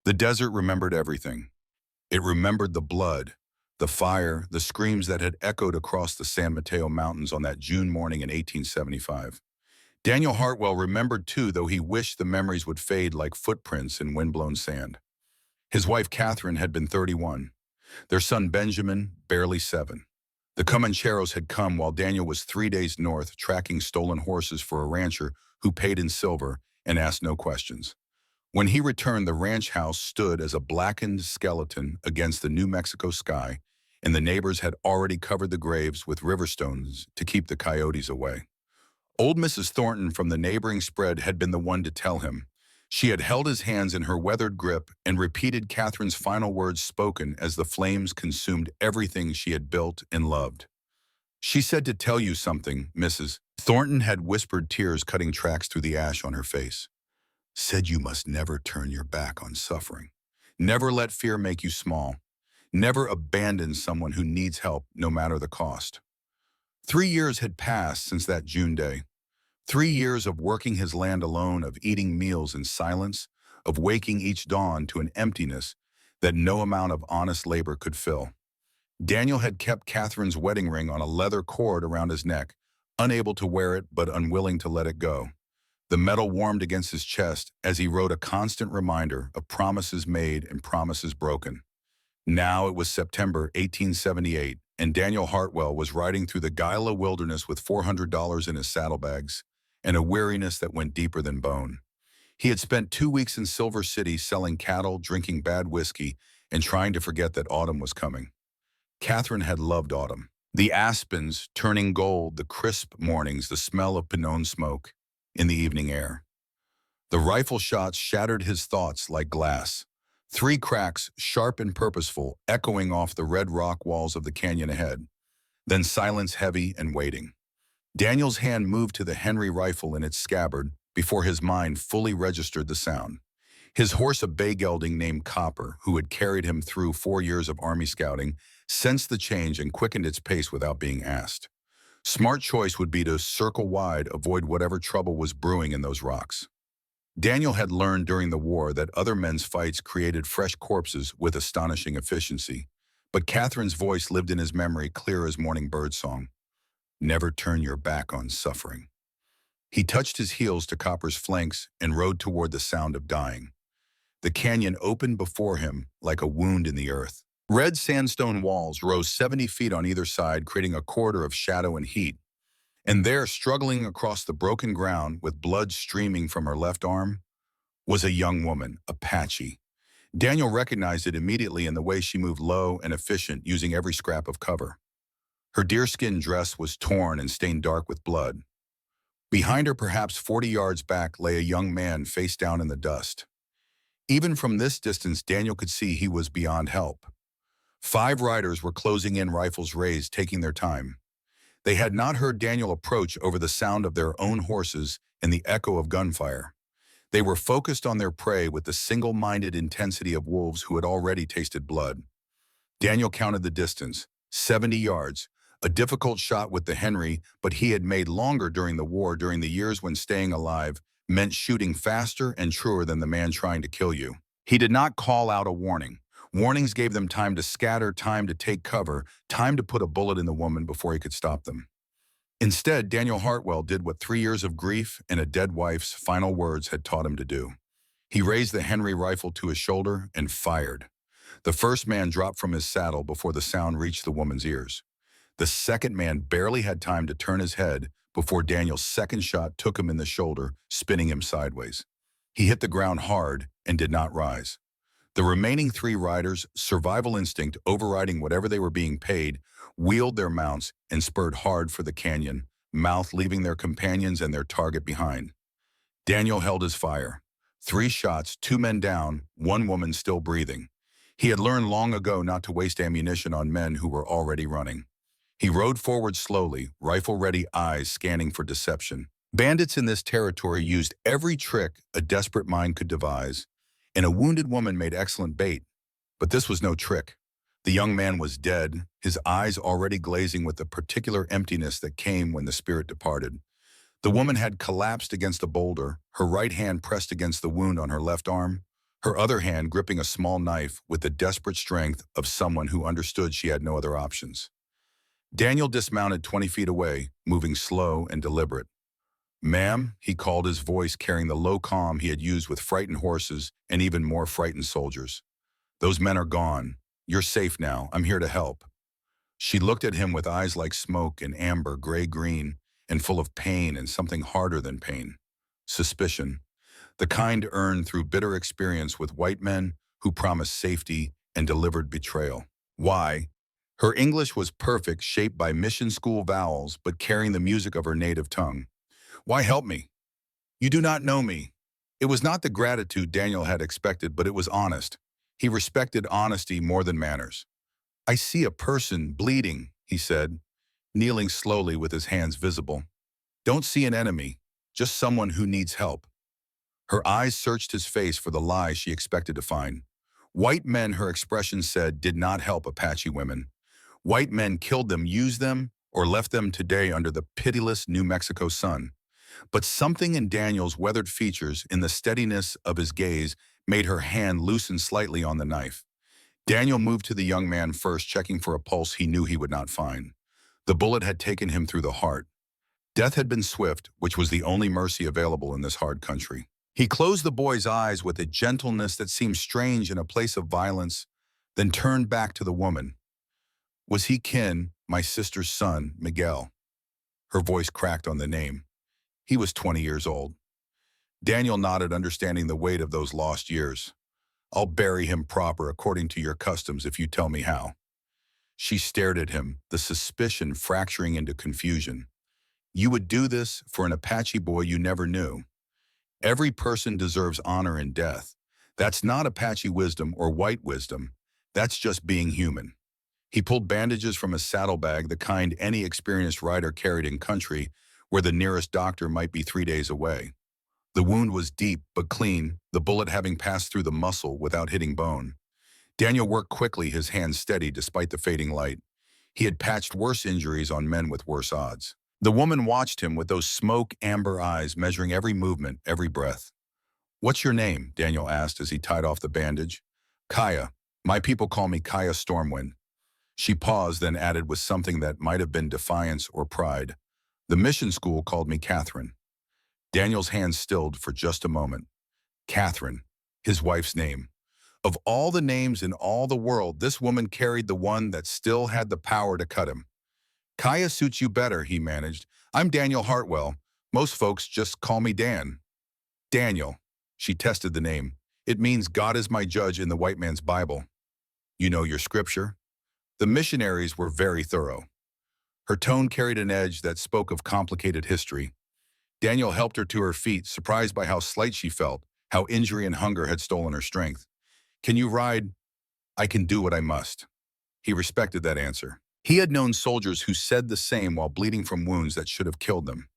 The desert remembered everything. It remembered the blood, the fire, the screams that had echoed across the San Mateo Mountains on that June morning in 1875. Daniel Hartwell remembered too, though he wished the memories would fade like footprints in windblown sand. His wife Catherine had been 31, their son Benjamin barely 7. The Comancheros had come while Daniel was 3 days north tracking stolen horses for a rancher who paid in silver and asked no questions. When he returned, the ranch house stood as a blackened skeleton against the New Mexico sky, and the neighbors had already covered the graves with river stones to keep the coyotes away. Old Mrs. Thornton from the neighboring spread had been the one to tell him. She had held his hands in her weathered grip and repeated Catherine's final words spoken as the flames consumed everything she had built and loved. "She said to tell you something, Mrs." Thornton had whispered, tears cutting tracks through the ash on her face. "Said you must never turn your back on suffering. Never let fear make you small. Never abandon someone who needs help, no matter the cost." 3 years had passed since that June day. 3 years of working his land alone, of eating meals in silence, of waking each dawn to an emptiness that no amount of honest labor could fill. Daniel had kept Catherine's wedding ring on a leather cord around his neck, unable to wear it but unwilling to let it go. The metal warmed against his chest as he wrote a constant reminder of promises made and promises broken. Now it was September 1878, and Daniel Hartwell was riding through the Gila wilderness with $400 in his saddlebags and a weariness that went deeper than bone. He had spent 2 weeks in Silver City selling cattle, drinking bad whiskey, and trying to forget that autumn was coming. Catherine had loved autumn. The aspens turning gold, the crisp mornings, the smell of pinon smoke in the evening air. The rifle shots shattered his thoughts like glass. 3 cracks, sharp and purposeful, echoing off the red rock walls of the canyon ahead. Then silence heavy and waiting. Daniel's hand moved to the Henry rifle in its scabbard before his mind fully registered the sound. His horse, a bay gelding named Copper, who had carried him through 4 years of Army scouting, sensed the change and quickened its pace without being asked. Smart choice would be to circle wide, avoid whatever trouble was brewing in those rocks. Daniel had learned during the war that other men's fights created fresh corpses with astonishing efficiency, but Catherine's voice lived in his memory clear as morning birdsong. Never turn your back on suffering. He touched his heels to Copper's flanks and rode toward the sound of dying. The canyon opened before him like a wound in the earth. Red sandstone walls rose 70 feet on either side, creating a corridor of shadow and heat. And there, struggling across the broken ground with blood streaming from her left arm, was a young woman, Apache. Daniel recognized it immediately in the way she moved low and efficient, using every scrap of cover. Her deerskin dress was torn and stained dark with blood. Behind her, perhaps 40 yards back, lay a young man face down in the dust. Even from this distance, Daniel could see he was beyond help. 5 riders were closing in, rifles raised, taking their time. They had not heard Daniel approach over the sound of their own horses and the echo of gunfire. They were focused on their prey with the single-minded intensity of wolves who had already tasted blood. Daniel counted the distance, 70 yards, a difficult shot with the Henry, but he had made longer during the war, during the years when staying alive meant shooting faster and truer than the man trying to kill you. He did not call out a warning. Warnings gave them time to scatter, time to take cover, time to put a bullet in the woman before he could stop them. Instead, Daniel Hartwell did what 3 years of grief and a dead wife's final words had taught him to do. He raised the Henry rifle to his shoulder and fired. The first man dropped from his saddle before the sound reached the woman's ears. The second man barely had time to turn his head before Daniel's second shot took him in the shoulder, spinning him sideways. He hit the ground hard and did not rise. The remaining 3 riders, survival instinct overriding whatever they were being paid, wheeled their mounts and spurred hard for the canyon, mouth leaving their companions and their target behind. Daniel held his fire. 3 shots, 2 men down, 1 woman still breathing. He had learned long ago not to waste ammunition on men who were already running. He rode forward slowly, rifle-ready eyes scanning for deception. Bandits in this territory used every trick a desperate mind could devise, and a wounded woman made excellent bait. But this was no trick. The young man was dead, his eyes already glazing with the particular emptiness that came when the spirit departed. The woman had collapsed against a boulder, her right hand pressed against the wound on her left arm, her other hand gripping a small knife with the desperate strength of someone who understood she had no other options. Daniel dismounted 20 feet away, moving slow and deliberate. "Ma'am," he called, his voice carrying the low calm he had used with frightened horses and even more frightened soldiers. "Those men are gone. You're safe now. I'm here to help." She looked at him with eyes like smoke and amber, gray-green, and full of pain and something harder than pain. Suspicion. The kind earned through bitter experience with white men who promised safety and delivered betrayal. Why? Her English was perfect, shaped by mission school vowels, but carrying the music of her native tongue. "Why help me? You do not know me." It was not the gratitude Daniel had expected, but it was honest. He respected honesty more than manners. "I see a person bleeding," he said, kneeling slowly with his hands visible. "Don't see an enemy, just someone who needs help." Her eyes searched his face for the lie she expected to find. White men, her expression said, did not help Apache women. White men killed them, used them, or left them today under the pitiless New Mexico sun. But something in Daniel's weathered features, in the steadiness of his gaze, made her hand loosen slightly on the knife. Daniel moved to the young man first, checking for a pulse he knew he would not find. The bullet had taken him through the heart. Death had been swift, which was the only mercy available in this hard country. He closed the boy's eyes with a gentleness that seemed strange in a place of violence, then turned back to the woman. "Was he kin, my sister's son, Miguel?" Her voice cracked on the name. "He was 20 years old." Daniel nodded, understanding the weight of those lost years. "I'll bury him proper according to your customs if you tell me how." She stared at him, the suspicion fracturing into confusion. "You would do this for an Apache boy you never knew?" Every person deserves honor in death. That's not Apache wisdom or white wisdom. That's just being human. He pulled bandages from his saddlebag, the kind any experienced rider carried in country where the nearest doctor might be 3 days away. The wound was deep but clean, the bullet having passed through the muscle without hitting bone. Daniel worked quickly, his hands steady despite the fading light. He had patched worse injuries on men with worse odds. The woman watched him with those smoke-amber eyes, measuring every movement, every breath. "What's your name?" Daniel asked as he tied off the bandage. "Kaya. My people call me Kaya Stormwind." She paused, then added with something that might have been defiance or pride, "The mission school called me Catherine." Daniel's hands stilled for just a moment. Catherine, his wife's name. Of all the names in all the world, this woman carried the one that still had the power to cut him. "Kaya suits you better," he managed. "I'm Daniel Hartwell. Most folks just call me Dan." "Daniel." She tested the name. "It means God is my judge in the white man's Bible." "You know your scripture?" The missionaries were very thorough. Her tone carried an edge that spoke of complicated history. Daniel helped her to her feet, surprised by how slight she felt, how injury and hunger had stolen her strength. "Can you ride?" "I can do what I must." He respected that answer. He had known soldiers who said the same while bleeding from wounds that should have killed them.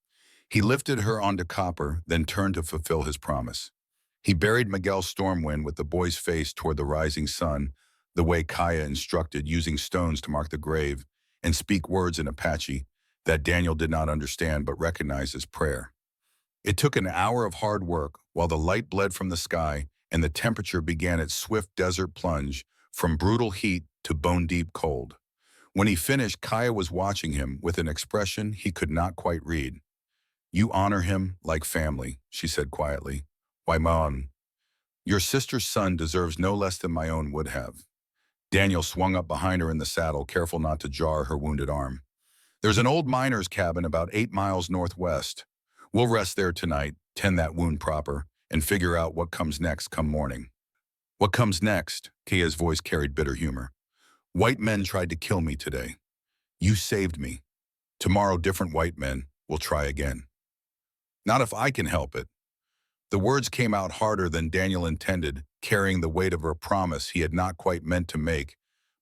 He lifted her onto copper, then turned to fulfill his promise. He buried Miguel Stormwind with the boy's face toward the rising sun, the way Kaya instructed, using stones to mark the grave and speak words in Apache that Daniel did not understand but recognized as prayer. It took an hour of hard work while the light bled from the sky and the temperature began its swift desert plunge from brutal heat to bone-deep cold. When he finished, Kaya was watching him with an expression he could not quite read. "You honor him like family," she said quietly. "Why, Mom, your sister's son deserves no less than my own would have." Daniel swung up behind her in the saddle, careful not to jar her wounded arm. "There's an old miner's cabin about 8 miles northwest. We'll rest there tonight, tend that wound proper, and figure out what comes next come morning." "What comes next?" Kaya's voice carried bitter humor. "White men tried to kill me today. You saved me. Tomorrow different white men will try again. Not if I can help it." The words came out harder than Daniel intended, carrying the weight of a promise he had not quite meant to make,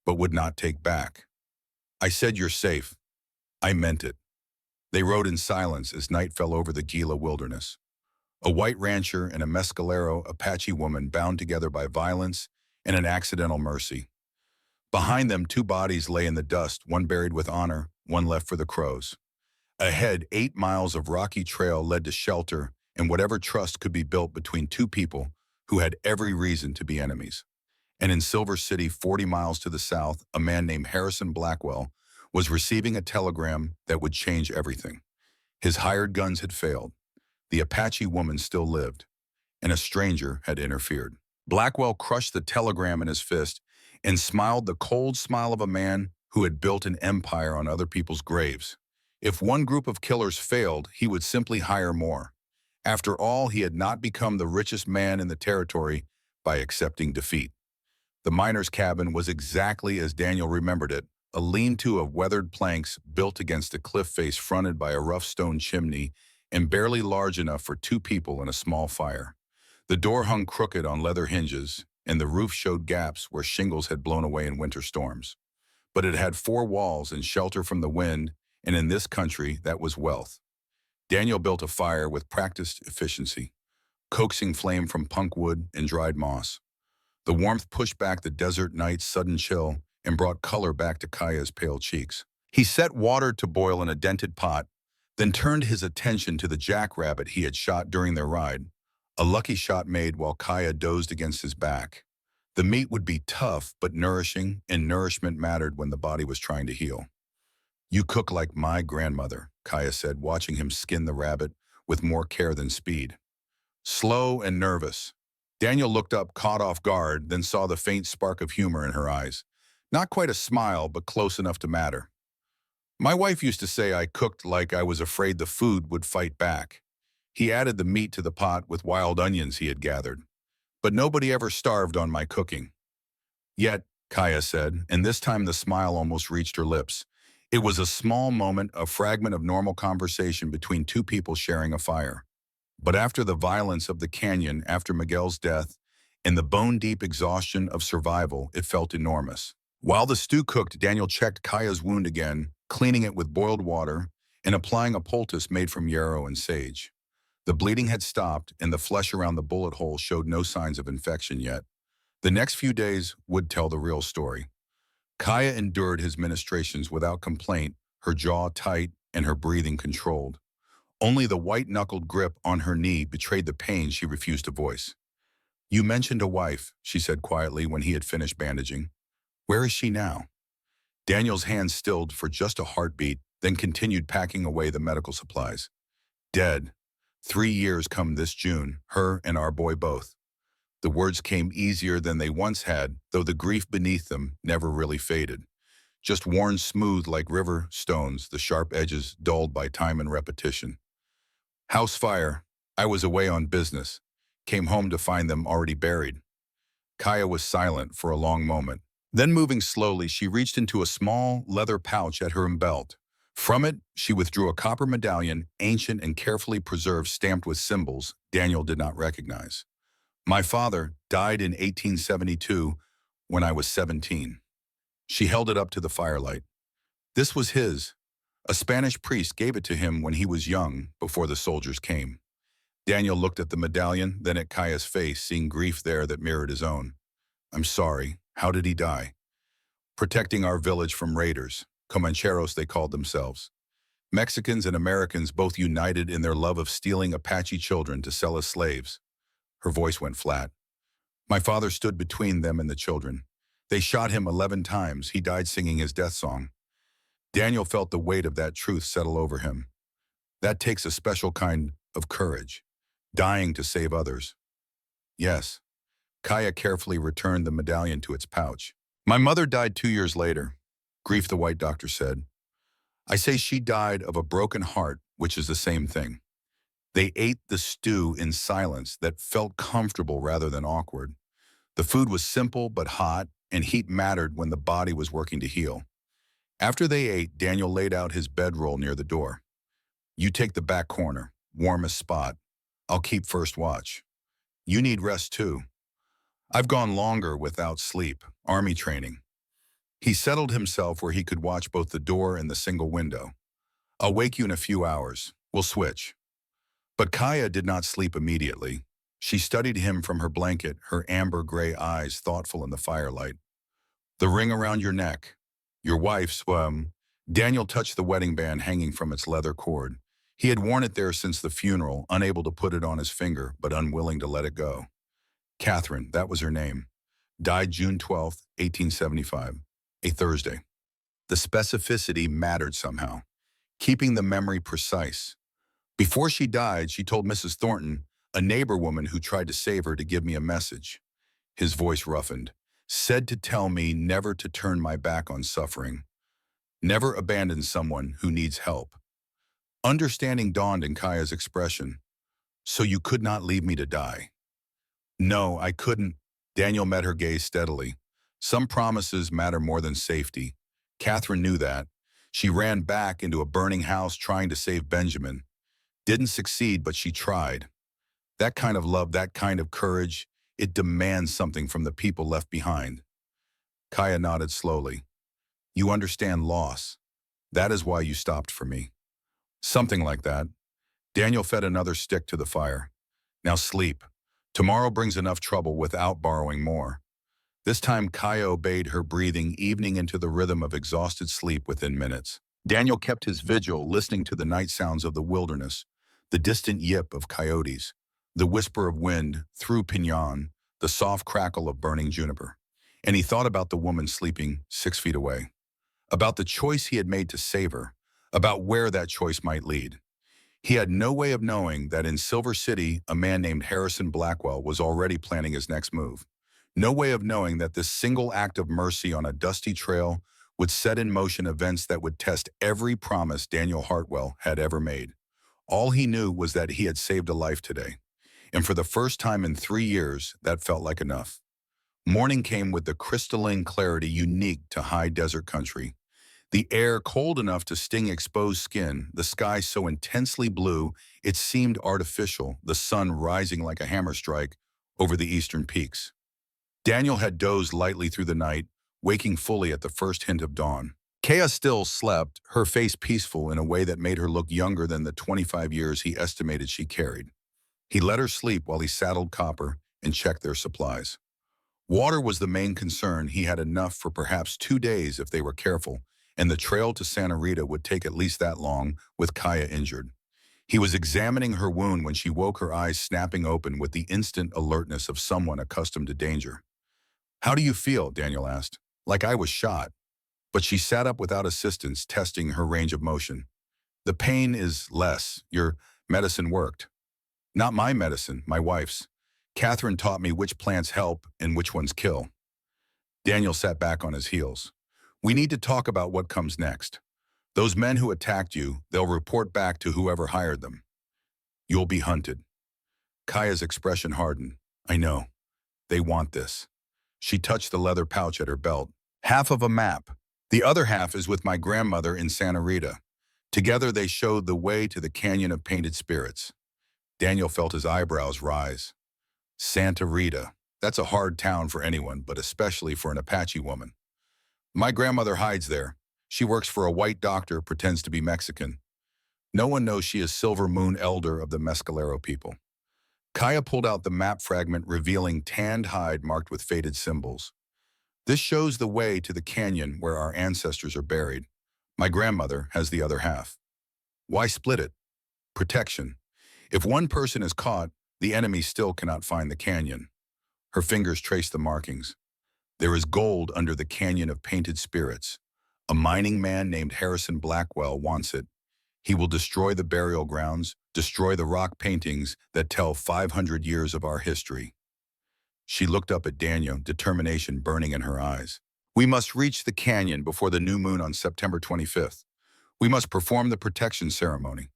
but would not take back. "I said you're safe. I meant it." They rode in silence as night fell over the Gila wilderness. A white rancher and a mescalero Apache woman bound together by violence and an accidental mercy. Behind them, 2 bodies lay in the dust, one buried with honor, one left for the crows. Ahead, 8 miles of rocky trail led to shelter and whatever trust could be built between 2 people who had every reason to be enemies. And in Silver City, 40 miles to the south, a man named Harrison Blackwell was receiving a telegram that would change everything. His hired guns had failed. The Apache woman still lived, and a stranger had interfered. Blackwell crushed the telegram in his fist and smiled the cold smile of a man who had built an empire on other people's graves. If one group of killers failed, he would simply hire more. After all, he had not become the richest man in the territory by accepting defeat. The miner's cabin was exactly as Daniel remembered it, a lean-to of weathered planks built against a cliff face fronted by a rough stone chimney and barely large enough for two people and a small fire. The door hung crooked on leather hinges, and the roof showed gaps where shingles had blown away in winter storms. But it had four walls and shelter from the wind, and in this country, that was wealth. Daniel built a fire with practiced efficiency, coaxing flame from punk wood and dried moss. The warmth pushed back the desert night's sudden chill and brought color back to Kaya's pale cheeks. He set water to boil in a dented pot, then turned his attention to the jackrabbit he had shot during their ride, a lucky shot made while Kaya dozed against his back. The meat would be tough but nourishing, and nourishment mattered when the body was trying to heal. "You cook like my grandmother," Kaya said, watching him skin the rabbit with more care than speed. Slow and nervous, Daniel looked up, caught off guard, then saw the faint spark of humor in her eyes. Not quite a smile, but close enough to matter. "My wife used to say I cooked like I was afraid the food would fight back." He added the meat to the pot with wild onions he had gathered. "But nobody ever starved on my cooking." "Yet," Kaya said, and this time the smile almost reached her lips. It was a small moment, a fragment of normal conversation between two people sharing a fire. But after the violence of the canyon, after Miguel's death, and the bone-deep exhaustion of survival, it felt enormous. While the stew cooked, Daniel checked Kaya's wound again, cleaning it with boiled water and applying a poultice made from yarrow and sage. The bleeding had stopped, and the flesh around the bullet hole showed no signs of infection yet. The next few days would tell the real story. Kaya endured his ministrations without complaint, her jaw tight and her breathing controlled. Only the white-knuckled grip on her knee betrayed the pain she refused to voice. "You mentioned a wife," she said quietly when he had finished bandaging. "Where is she now?" Daniel's hand stilled for just a heartbeat, then continued packing away the medical supplies. "Dead. 3 years come this June, her and our boy both." The words came easier than they once had, though the grief beneath them never really faded. Just worn smooth like river stones, the sharp edges dulled by time and repetition. "House fire. I was away on business. Came home to find them already buried." Kaya was silent for a long moment. Then moving slowly, she reached into a small leather pouch at her belt. From it, she withdrew a copper medallion, ancient and carefully preserved, stamped with symbols Daniel did not recognize. "My father died in 1872 when I was 17. She held it up to the firelight. "This was his. A Spanish priest gave it to him when he was young, before the soldiers came." Daniel looked at the medallion, then at Kaya's face, seeing grief there that mirrored his own. "I'm sorry. How did he die?" "Protecting our village from raiders. Comancheros, they called themselves. Mexicans and Americans both united in their love of stealing Apache children to sell as slaves." Her voice went flat. "My father stood between them and the children. They shot him 11 times. He died singing his death song." Daniel felt the weight of that truth settle over him. That takes a special kind of courage. Dying to save others. "Yes." Kaya carefully returned the medallion to its pouch. "My mother died 2 years later," Grief the White Doctor said. "I say she died of a broken heart, which is the same thing." They ate the stew in silence that felt comfortable rather than awkward. The food was simple but hot, and heat mattered when the body was working to heal. After they ate, Daniel laid out his bedroll near the door. "You take the back corner, warmest spot. I'll keep first watch. You need rest too. I've gone longer without sleep, army training." He settled himself where he could watch both the door and the single window. "I'll wake you in a few hours. We'll switch." But Kaya did not sleep immediately. She studied him from her blanket, her amber-gray eyes thoughtful in the firelight. "The ring around your neck. Your wife's, Daniel touched the wedding band hanging from its leather cord. He had worn it there since the funeral, unable to put it on his finger, but unwilling to let it go. Catherine, that was her name. Died June 12th, 1875, a Thursday. The specificity mattered somehow, keeping the memory precise. Before she died, she told Mrs. Thornton, a neighbor woman who tried to save her, to give me a message. His voice roughened. Said to tell me never to turn my back on suffering, never abandon someone who needs help. Understanding dawned in Kaya's expression. So you could not leave me to die? No, I couldn't. Daniel met her gaze steadily. Some promises matter more than safety. Catherine knew that. She ran back into a burning house trying to save Benjamin. Didn't succeed, but she tried. That kind of love, that kind of courage, it demands something from the people left behind. Kaya nodded slowly. You understand loss. That is why you stopped for me. Something like that. Daniel fed another stick to the fire. Now sleep. Tomorrow brings enough trouble without borrowing more. This time Kaya obeyed her breathing, evening into the rhythm of exhausted sleep within minutes. Daniel kept his vigil, listening to the night sounds of the wilderness, the distant yip of coyotes, the whisper of wind through piñon, the soft crackle of burning juniper. And he thought about the woman sleeping 6 feet away, about the choice he had made to save her, about where that choice might lead. He had no way of knowing that in Silver City, a man named Harrison Blackwell was already planning his next move. No way of knowing that this single act of mercy on a dusty trail would set in motion events that would test every promise Daniel Hartwell had ever made. All he knew was that he had saved a life today. And for the first time in 3 years, that felt like enough. Morning came with the crystalline clarity unique to high desert country. The air cold enough to sting exposed skin, the sky so intensely blue it seemed artificial, the sun rising like a hammer strike over the eastern peaks. Daniel had dozed lightly through the night, waking fully at the first hint of dawn. Kaya still slept, her face peaceful in a way that made her look younger than the 25 years he estimated she carried. He let her sleep while he saddled Copper and checked their supplies. Water was the main concern. He had enough for perhaps 2 days if they were careful, and the trail to Santa Rita would take at least that long, with Kaya injured. He was examining her wound when she woke, her eyes snapping open with the instant alertness of someone accustomed to danger. How do you feel? Daniel asked. Like I was shot. But she sat up without assistance, testing her range of motion. The pain is less. Your medicine worked. Not my medicine, my wife's. Catherine taught me which plants help and which ones kill. Daniel sat back on his heels. We need to talk about what comes next. Those men who attacked you, they'll report back to whoever hired them. You'll be hunted. Kaya's expression hardened. I know. They want this. She touched the leather pouch at her belt. Half of a map. The other half is with my grandmother in Santa Rita. Together they showed the way to the Canyon of Painted Spirits. Daniel felt his eyebrows rise. Santa Rita. That's a hard town for anyone, but especially for an Apache woman. My grandmother hides there. She works for a white doctor, pretends to be Mexican. No one knows she is Silver Moon Elder of the Mescalero people. Kaya pulled out the map fragment, revealing tanned hide marked with faded symbols. This shows the way to the canyon where our ancestors are buried. My grandmother has the other half. Why split it? Protection. If one person is caught, the enemy still cannot find the canyon. Her fingers traced the markings. There is gold under the Canyon of Painted Spirits. A mining man named Harrison Blackwell wants it. He will destroy the burial grounds, destroy the rock paintings that tell 500 years of our history. She looked up at Daniel, determination burning in her eyes. We must reach the canyon before the new moon on September 25th. We must perform the protection ceremony.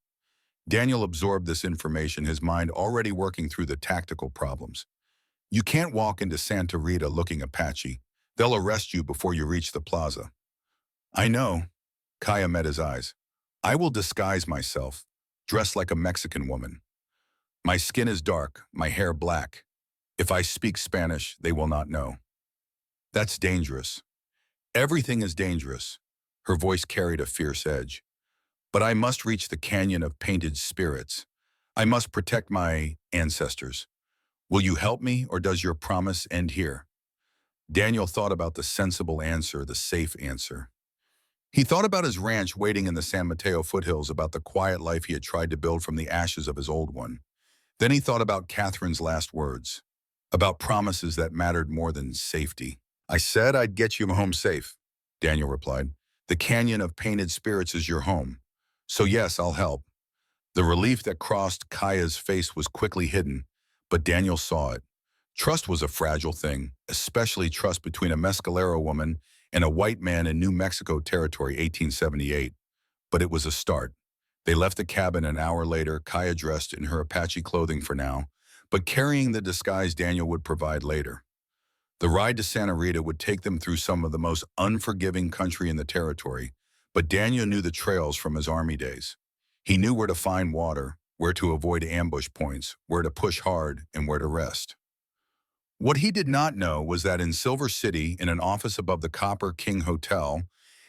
Daniel absorbed this information, his mind already working through the tactical problems. You can't walk into Santa Rita looking Apache. They'll arrest you before you reach the plaza. I know. Kaya met his eyes. I will disguise myself, dress like a Mexican woman. My skin is dark, my hair black. If I speak Spanish, they will not know. That's dangerous. Everything is dangerous. Her voice carried a fierce edge. But I must reach the Canyon of Painted Spirits. I must protect my ancestors. Will you help me, or does your promise end here? Daniel thought about the sensible answer, the safe answer. He thought about his ranch waiting in the San Mateo foothills, about the quiet life he had tried to build from the ashes of his old one. Then he thought about Catherine's last words. about promises that mattered more than safety. I said I'd get you home safe, Daniel replied. The Canyon of Painted Spirits is your home. So yes, I'll help. The relief that crossed Kaya's face was quickly hidden, but Daniel saw it. Trust was a fragile thing, especially trust between a Mescalero woman and a white man in New Mexico Territory, 1878. But it was a start. They left the cabin an hour later, Kaya dressed in her Apache clothing for now, but carrying the disguise Daniel would provide later. The ride to Santa Rita would take them through some of the most unforgiving country in the territory, but Daniel knew the trails from his army days. He knew where to find water, where to avoid ambush points, where to push hard, and where to rest. What he did not know was that in Silver City, in an office above the Copper King Hotel,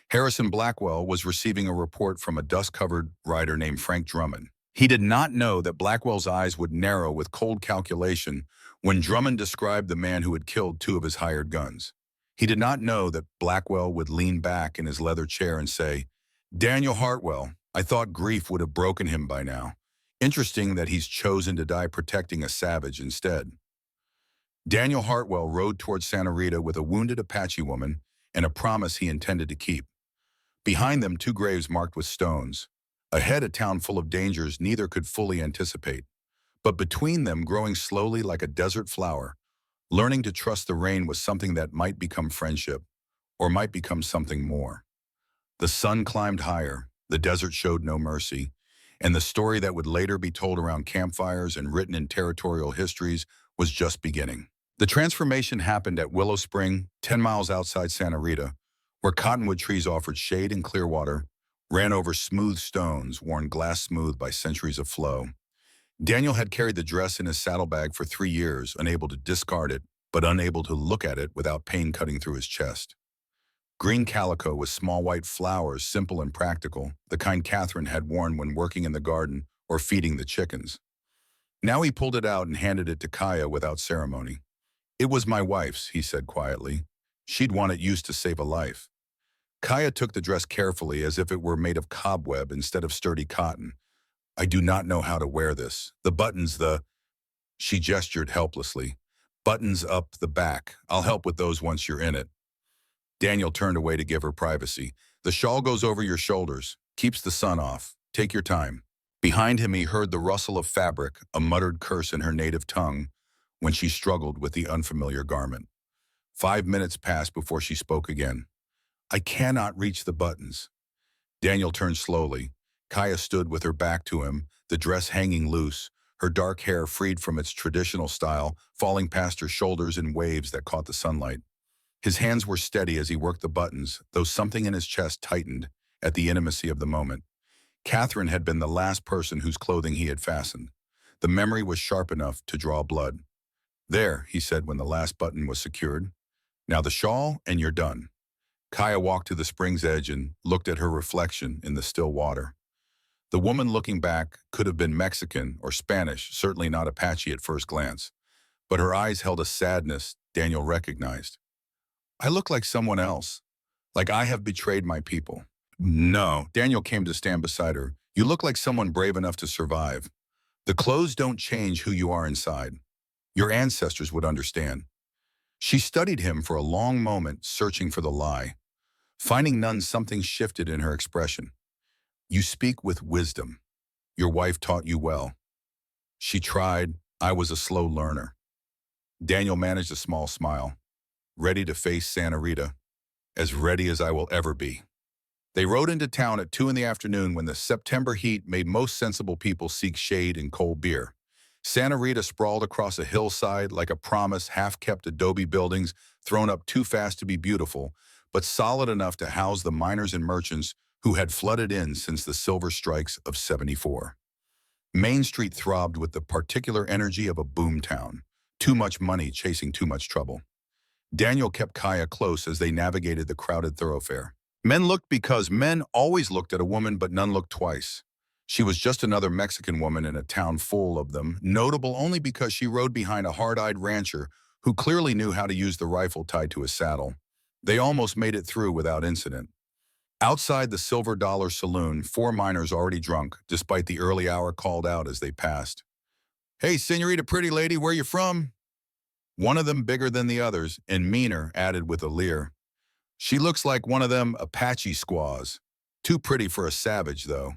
Harrison Blackwell was receiving a report from a dust-covered rider named Frank Drummond. He did not know that Blackwell's eyes would narrow with cold calculation when Drummond described the man who had killed two of his hired guns. He did not know that Blackwell would lean back in his leather chair and say, "Daniel Hartwell, I thought grief would have broken him by now. Interesting that he's chosen to die protecting a savage instead." Daniel Hartwell rode toward Santa Rita with a wounded Apache woman and a promise he intended to keep. Behind them, two graves marked with stones. Ahead, a town full of dangers neither could fully anticipate. But between them, growing slowly like a desert flower, learning to trust the rain was something that might become friendship, or might become something more. The sun climbed higher, the desert showed no mercy, and the story that would later be told around campfires and written in territorial histories was just beginning. The transformation happened at Willow Spring, 10 miles outside Santa Rita, where cottonwood trees offered shade and clear water, ran over smooth stones worn glass smooth by centuries of flow. Daniel had carried the dress in his saddlebag for 3 years, unable to discard it, but unable to look at it without pain cutting through his chest. Green calico with small white flowers, simple and practical, the kind Catherine had worn when working in the garden or feeding the chickens. Now he pulled it out and handed it to Kaya without ceremony. "It was my wife's," he said quietly. "She'd want it used to save a life." Kaya took the dress carefully as if it were made of cobweb instead of sturdy cotton. "I do not know how to wear this. The buttons, She gestured helplessly. "Buttons up the back. I'll help with those once you're in it." Daniel turned away to give her privacy. "The shawl goes over your shoulders, keeps the sun off. Take your time." Behind him he heard the rustle of fabric, a muttered curse in her native tongue, when she struggled with the unfamiliar garment. 5 minutes passed before she spoke again. "I cannot reach the buttons." Daniel turned slowly. Kaya stood with her back to him, the dress hanging loose, her dark hair freed from its traditional style, falling past her shoulders in waves that caught the sunlight. His hands were steady as he worked the buttons, though something in his chest tightened at the intimacy of the moment. Catherine had been the last person whose clothing he had fastened. The memory was sharp enough to draw blood. "There," he said when the last button was secured. "Now the shawl, and you're done." Kaya walked to the spring's edge and looked at her reflection in the still water. The woman looking back could have been Mexican or Spanish, certainly not Apache at first glance. But her eyes held a sadness Daniel recognized. "I look like someone else, like I have betrayed my people." "No," Daniel came to stand beside her. "You look like someone brave enough to survive. The clothes don't change who you are inside. Your ancestors would understand." She studied him for a long moment, searching for the lie. Finding none, something shifted in her expression. "You speak with wisdom. Your wife taught you well." "She tried. I was a slow learner." Daniel managed a small smile. "Ready to face Santa Rita. As ready as I will ever be." They rode into town at 2 in the afternoon when the September heat made most sensible people seek shade and cold beer. Santa Rita sprawled across a hillside like a promise, half-kept adobe buildings thrown up too fast to be beautiful, but solid enough to house the miners and merchants who had flooded in since the silver strikes of '74. Main Street throbbed with the particular energy of a boom town. Too much money chasing too much trouble. Daniel kept Kaya close as they navigated the crowded thoroughfare. Men looked because men always looked at a woman, but none looked twice. She was just another Mexican woman in a town full of them, notable only because she rode behind a hard-eyed rancher who clearly knew how to use the rifle tied to his saddle. They almost made it through without incident. Outside the Silver Dollar Saloon, 4 miners already drunk, despite the early hour, called out as they passed. "Hey, senorita pretty lady, where you from?" One of them bigger than the others, and meaner, added with a leer. She looks like one of them Apache squaws. Too pretty for a savage, though.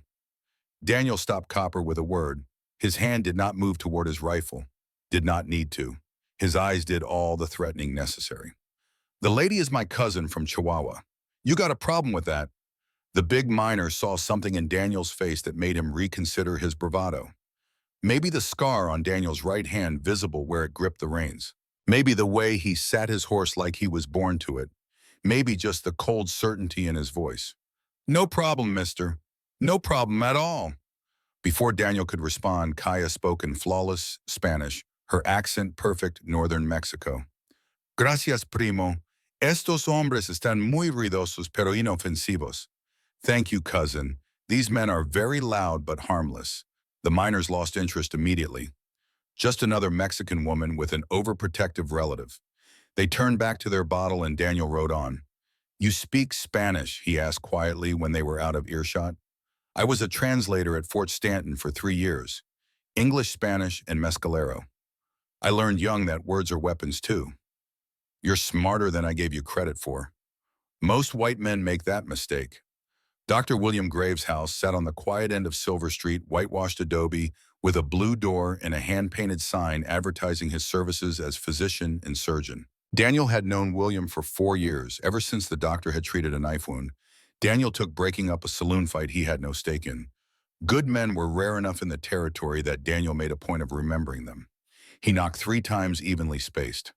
Daniel stopped Copper with a word. His hand did not move toward his rifle. Did not need to. His eyes did all the threatening necessary. The lady is my cousin from Chihuahua. You got a problem with that? The big miner saw something in Daniel's face that made him reconsider his bravado. Maybe the scar on Daniel's right hand visible where it gripped the reins. Maybe the way he sat his horse like he was born to it. Maybe just the cold certainty in his voice. No problem, mister. No problem at all. Before Daniel could respond, Kaya spoke in flawless Spanish, her accent perfect northern Mexico. Gracias, primo. Estos hombres están muy ruidosos pero inofensivos. Thank you, cousin. These men are very loud but harmless. The miners lost interest immediately. Just another Mexican woman with an overprotective relative. They turned back to their bottle and Daniel rode on. You speak Spanish, he asked quietly when they were out of earshot. I was a translator at Fort Stanton for 3 years. English, Spanish, and Mescalero. I learned young that words are weapons too. You're smarter than I gave you credit for. Most white men make that mistake. Dr. William Graves' house sat on the quiet end of Silver Street, whitewashed adobe, with a blue door and a hand-painted sign advertising his services as physician and surgeon. Daniel had known William for 4 years, ever since the doctor had treated a knife wound. Daniel took breaking up a saloon fight he had no stake in. Good men were rare enough in the territory that Daniel made a point of remembering them. He knocked 3 times evenly spaced.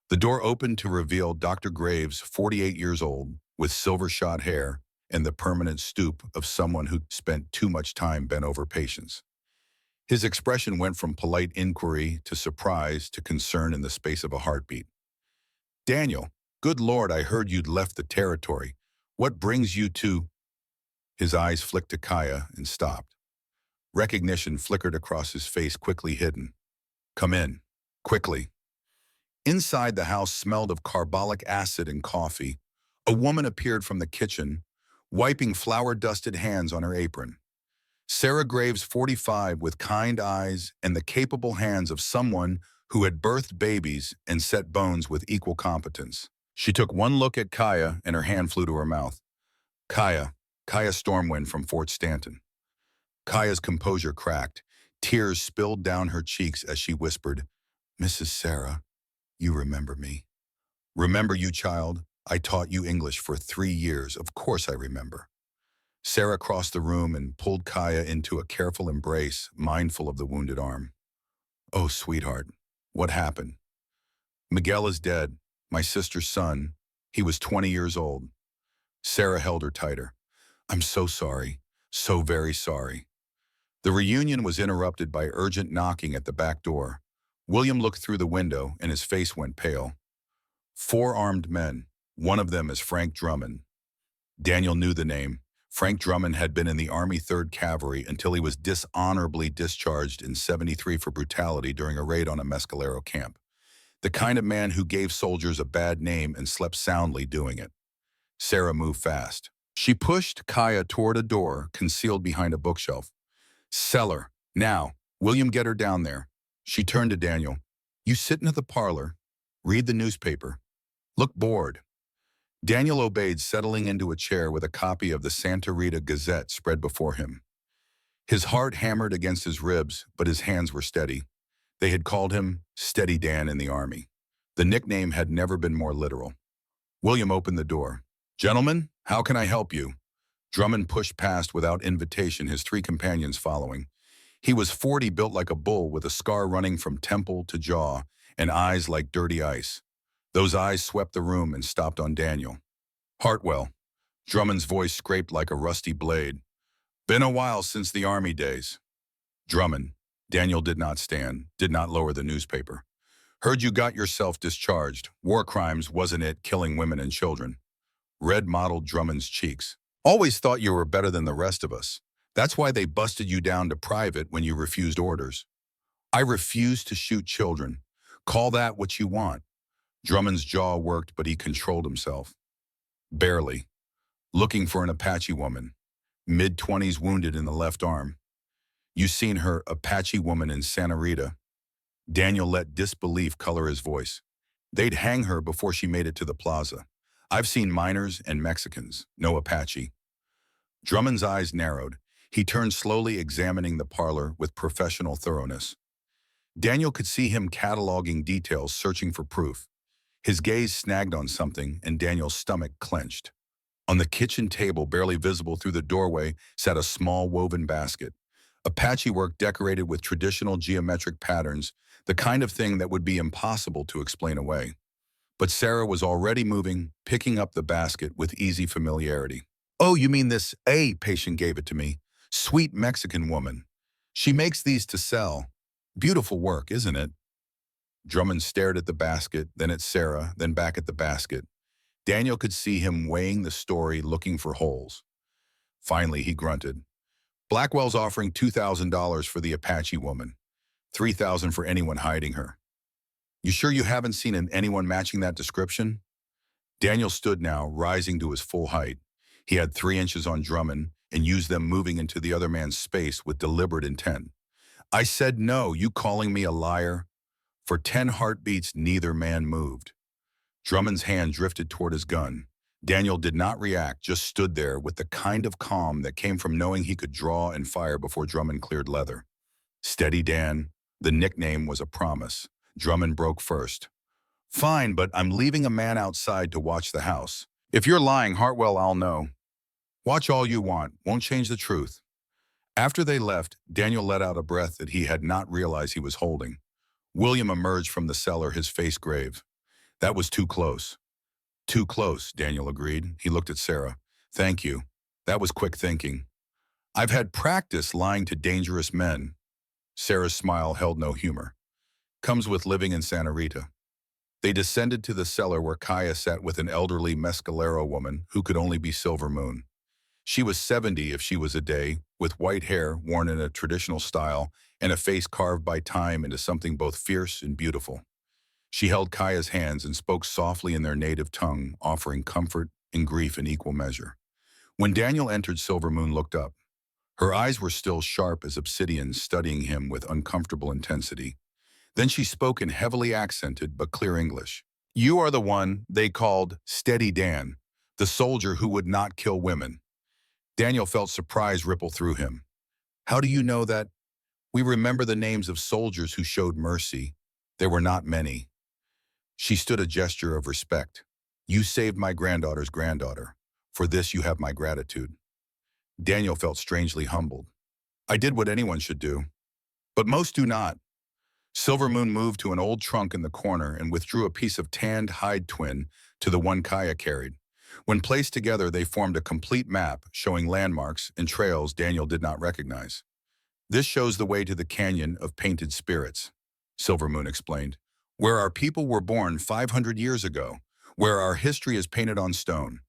The door opened to reveal Dr. Graves, 48 years old, with silver-shot hair and the permanent stoop of someone who spent too much time bent over patients. His expression went from polite inquiry to surprise to concern in the space of a heartbeat. Daniel, good Lord, I heard you'd left the territory. What brings you to... His eyes flicked to Kaya and stopped. Recognition flickered across his face, quickly hidden. Come in. Quickly. Inside, the house smelled of carbolic acid and coffee. A woman appeared from the kitchen, wiping flour-dusted hands on her apron. Sarah Graves, 45, with kind eyes and the capable hands of someone who had birthed babies and set bones with equal competence. She took one look at Kaya and her hand flew to her mouth. Kaya Stormwind from Fort Stanton. Kaya's composure cracked. Tears spilled down her cheeks as she whispered, Mrs. Sarah, you remember me. Remember you, child? I taught you English for 3 years. Of course I remember. Sarah crossed the room and pulled Kaya into a careful embrace, mindful of the wounded arm. Oh, sweetheart, what happened? Miguel is dead, my sister's son. He was 20 years old. Sarah held her tighter. I'm so sorry, so very sorry. The reunion was interrupted by urgent knocking at the back door. William looked through the window and his face went pale. 4 armed men, one of them is Frank Drummond. Daniel knew the name. Frank Drummond had been in the Army 3rd Cavalry until he was dishonorably discharged in '73 for brutality during a raid on a Mescalero camp. The kind of man who gave soldiers a bad name and slept soundly doing it. Sarah moved fast. She pushed Kaya toward a door concealed behind a bookshelf. Cellar. Now, William, get her down there. She turned to Daniel. You sit into the parlor. Read the newspaper. Look bored. Daniel obeyed, settling into a chair with a copy of the Santa Rita Gazette spread before him. His heart hammered against his ribs, but his hands were steady. They had called him Steady Dan in the Army. The nickname had never been more literal. William opened the door. Gentlemen, how can I help you? Drummond pushed past without invitation, his 3 companions following. He was 40, built like a bull, with a scar running from temple to jaw, and eyes like dirty ice. Those eyes swept the room and stopped on Daniel. Hartwell. Drummond's voice scraped like a rusty blade. Been a while since the Army days. Drummond. Daniel did not stand, did not lower the newspaper. Heard you got yourself discharged. War crimes, wasn't it, killing women and children? Red mottled Drummond's cheeks. Always thought you were better than the rest of us. That's why they busted you down to private when you refused orders. I refused to shoot children. Call that what you want. Drummond's jaw worked, but he controlled himself. Barely. Looking for an Apache woman. Mid-20s, wounded in the left arm. You seen her, Apache woman in Santa Rita? Daniel let disbelief color his voice. They'd hang her before she made it to the plaza. I've seen miners and Mexicans, no Apache. Drummond's eyes narrowed. He turned slowly, examining the parlor with professional thoroughness. Daniel could see him cataloging details, searching for proof. His gaze snagged on something, and Daniel's stomach clenched. On the kitchen table, barely visible through the doorway, sat a small woven basket. A patchwork decorated with traditional geometric patterns, the kind of thing that would be impossible to explain away. But Sarah was already moving, picking up the basket with easy familiarity. "Oh, you mean this patient gave it to me. Sweet Mexican woman. She makes these to sell. Beautiful work, isn't it?" Drummond stared at the basket, then at Sarah, then back at the basket. Daniel could see him weighing the story, looking for holes. Finally, he grunted. "Blackwell's offering $2,000 for the Apache woman. $3,000 for anyone hiding her. You sure you haven't seen anyone matching that description?" Daniel stood now, rising to his full height. He had 3 inches on Drummond and used them, moving into the other man's space with deliberate intent. "I said no, you calling me a liar?" For 10 heartbeats, neither man moved. Drummond's hand drifted toward his gun. Daniel did not react, just stood there with the kind of calm that came from knowing he could draw and fire before Drummond cleared leather. "Steady, Dan." The nickname was a promise. Drummond broke first. "Fine, but I'm leaving a man outside to watch the house. If you're lying, Hartwell, I'll know. Watch all you want, won't change the truth." After they left, Daniel let out a breath that he had not realized he was holding. William emerged from the cellar, his face grave. "That was too close." "Too close," Daniel agreed. He looked at Sarah. "Thank you. That was quick thinking. I've had practice lying to dangerous men." Sarah's smile held no humor. "Comes with living in Santa Rita." They descended to the cellar where Kaya sat with an elderly mescalero woman who could only be Silver Moon. She was 70 if she was a day, with white hair worn in a traditional style and a face carved by time into something both fierce and beautiful. She held Kaya's hands and spoke softly in their native tongue, offering comfort and grief in equal measure. When Daniel entered, Silver Moon looked up. Her eyes were still sharp as obsidian, studying him with uncomfortable intensity. Then she spoke in heavily accented but clear English. "You are the one they called Steady Dan, the soldier who would not kill women." Daniel felt surprise ripple through him. "How do you know that?" "We remember the names of soldiers who showed mercy. There were not many." She stood a gesture of respect. "You saved my granddaughter's granddaughter. For this you have my gratitude." Daniel felt strangely humbled. "I did what anyone should do. But most do not." Silver Moon moved to an old trunk in the corner and withdrew a piece of tanned hide twin to the one Kaya carried. When placed together, they formed a complete map showing landmarks and trails Daniel did not recognize. "This shows the way to the Canyon of Painted Spirits," Silver Moon explained, "where our people were born 500 years ago, where our history is painted on stone.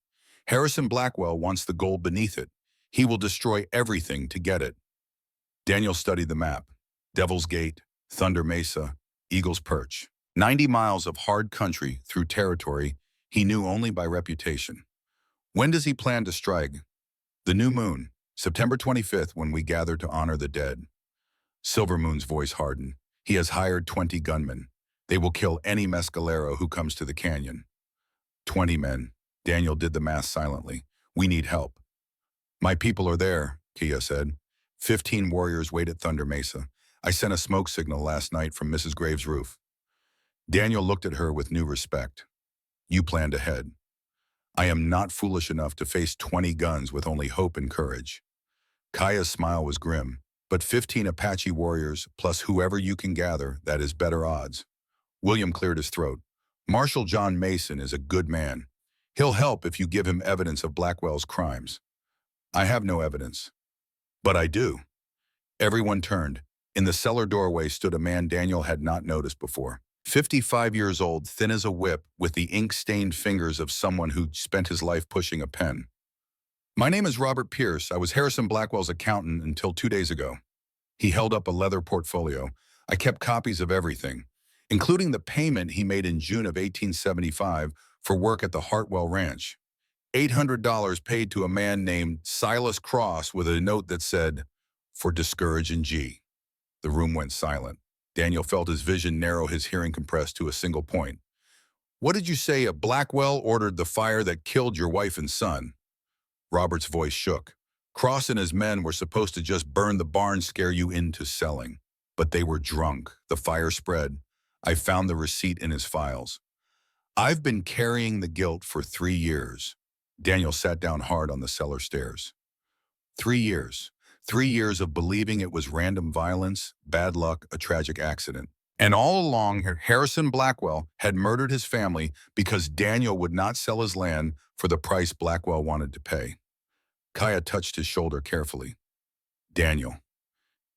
Harrison Blackwell wants the gold beneath it. He will destroy everything to get it." Daniel studied the map. Devil's Gate, Thunder Mesa, Eagle's Perch. 90 miles of hard country through territory he knew only by reputation. "When does he plan to strike?" "The new moon, September 25th, when we gather to honor the dead." Silver Moon's voice hardened. "He has hired 20 gunmen. They will kill any mescalero who comes to the canyon." 20 men. Daniel did the math silently. "We need help." "My people are there," Kia said. 15 warriors wait at Thunder Mesa. I sent a smoke signal last night from Mrs. Graves' roof." Daniel looked at her with new respect. "You planned ahead. I am not foolish enough to face 20 guns with only hope and courage." Kaya's smile was grim. "But 15 Apache warriors, plus whoever you can gather, that is better odds." William cleared his throat. "Marshal John Mason is a good man. He'll help if you give him evidence of Blackwell's crimes." "I have no evidence." "But I do." Everyone turned. In the cellar doorway stood a man Daniel had not noticed before. 55 years old, thin as a whip, with the ink-stained fingers of someone who spent his life pushing a pen. "My name is Robert Pierce. I was Harrison Blackwell's accountant until 2 days ago." He held up a leather portfolio. "I kept copies of everything, including the payment he made in June of 1875 for work at the Hartwell Ranch. $800 paid to a man named Silas Cross with a note that said, 'For Discourage and G.'" The room went silent. Daniel felt his vision narrow, his hearing compressed to a single point. What did you say Blackwell ordered the fire that killed your wife and son? Robert's voice shook. Cross and his men were supposed to just burn the barn, scare you into selling. But they were drunk. The fire spread. I found the receipt in his files. I've been carrying the guilt for 3 years. Daniel sat down hard on the cellar stairs. 3 years. 3 years of believing it was random violence, bad luck, a tragic accident. And all along, Harrison Blackwell had murdered his family because Daniel would not sell his land for the price Blackwell wanted to pay. Kaya touched his shoulder carefully. Daniel.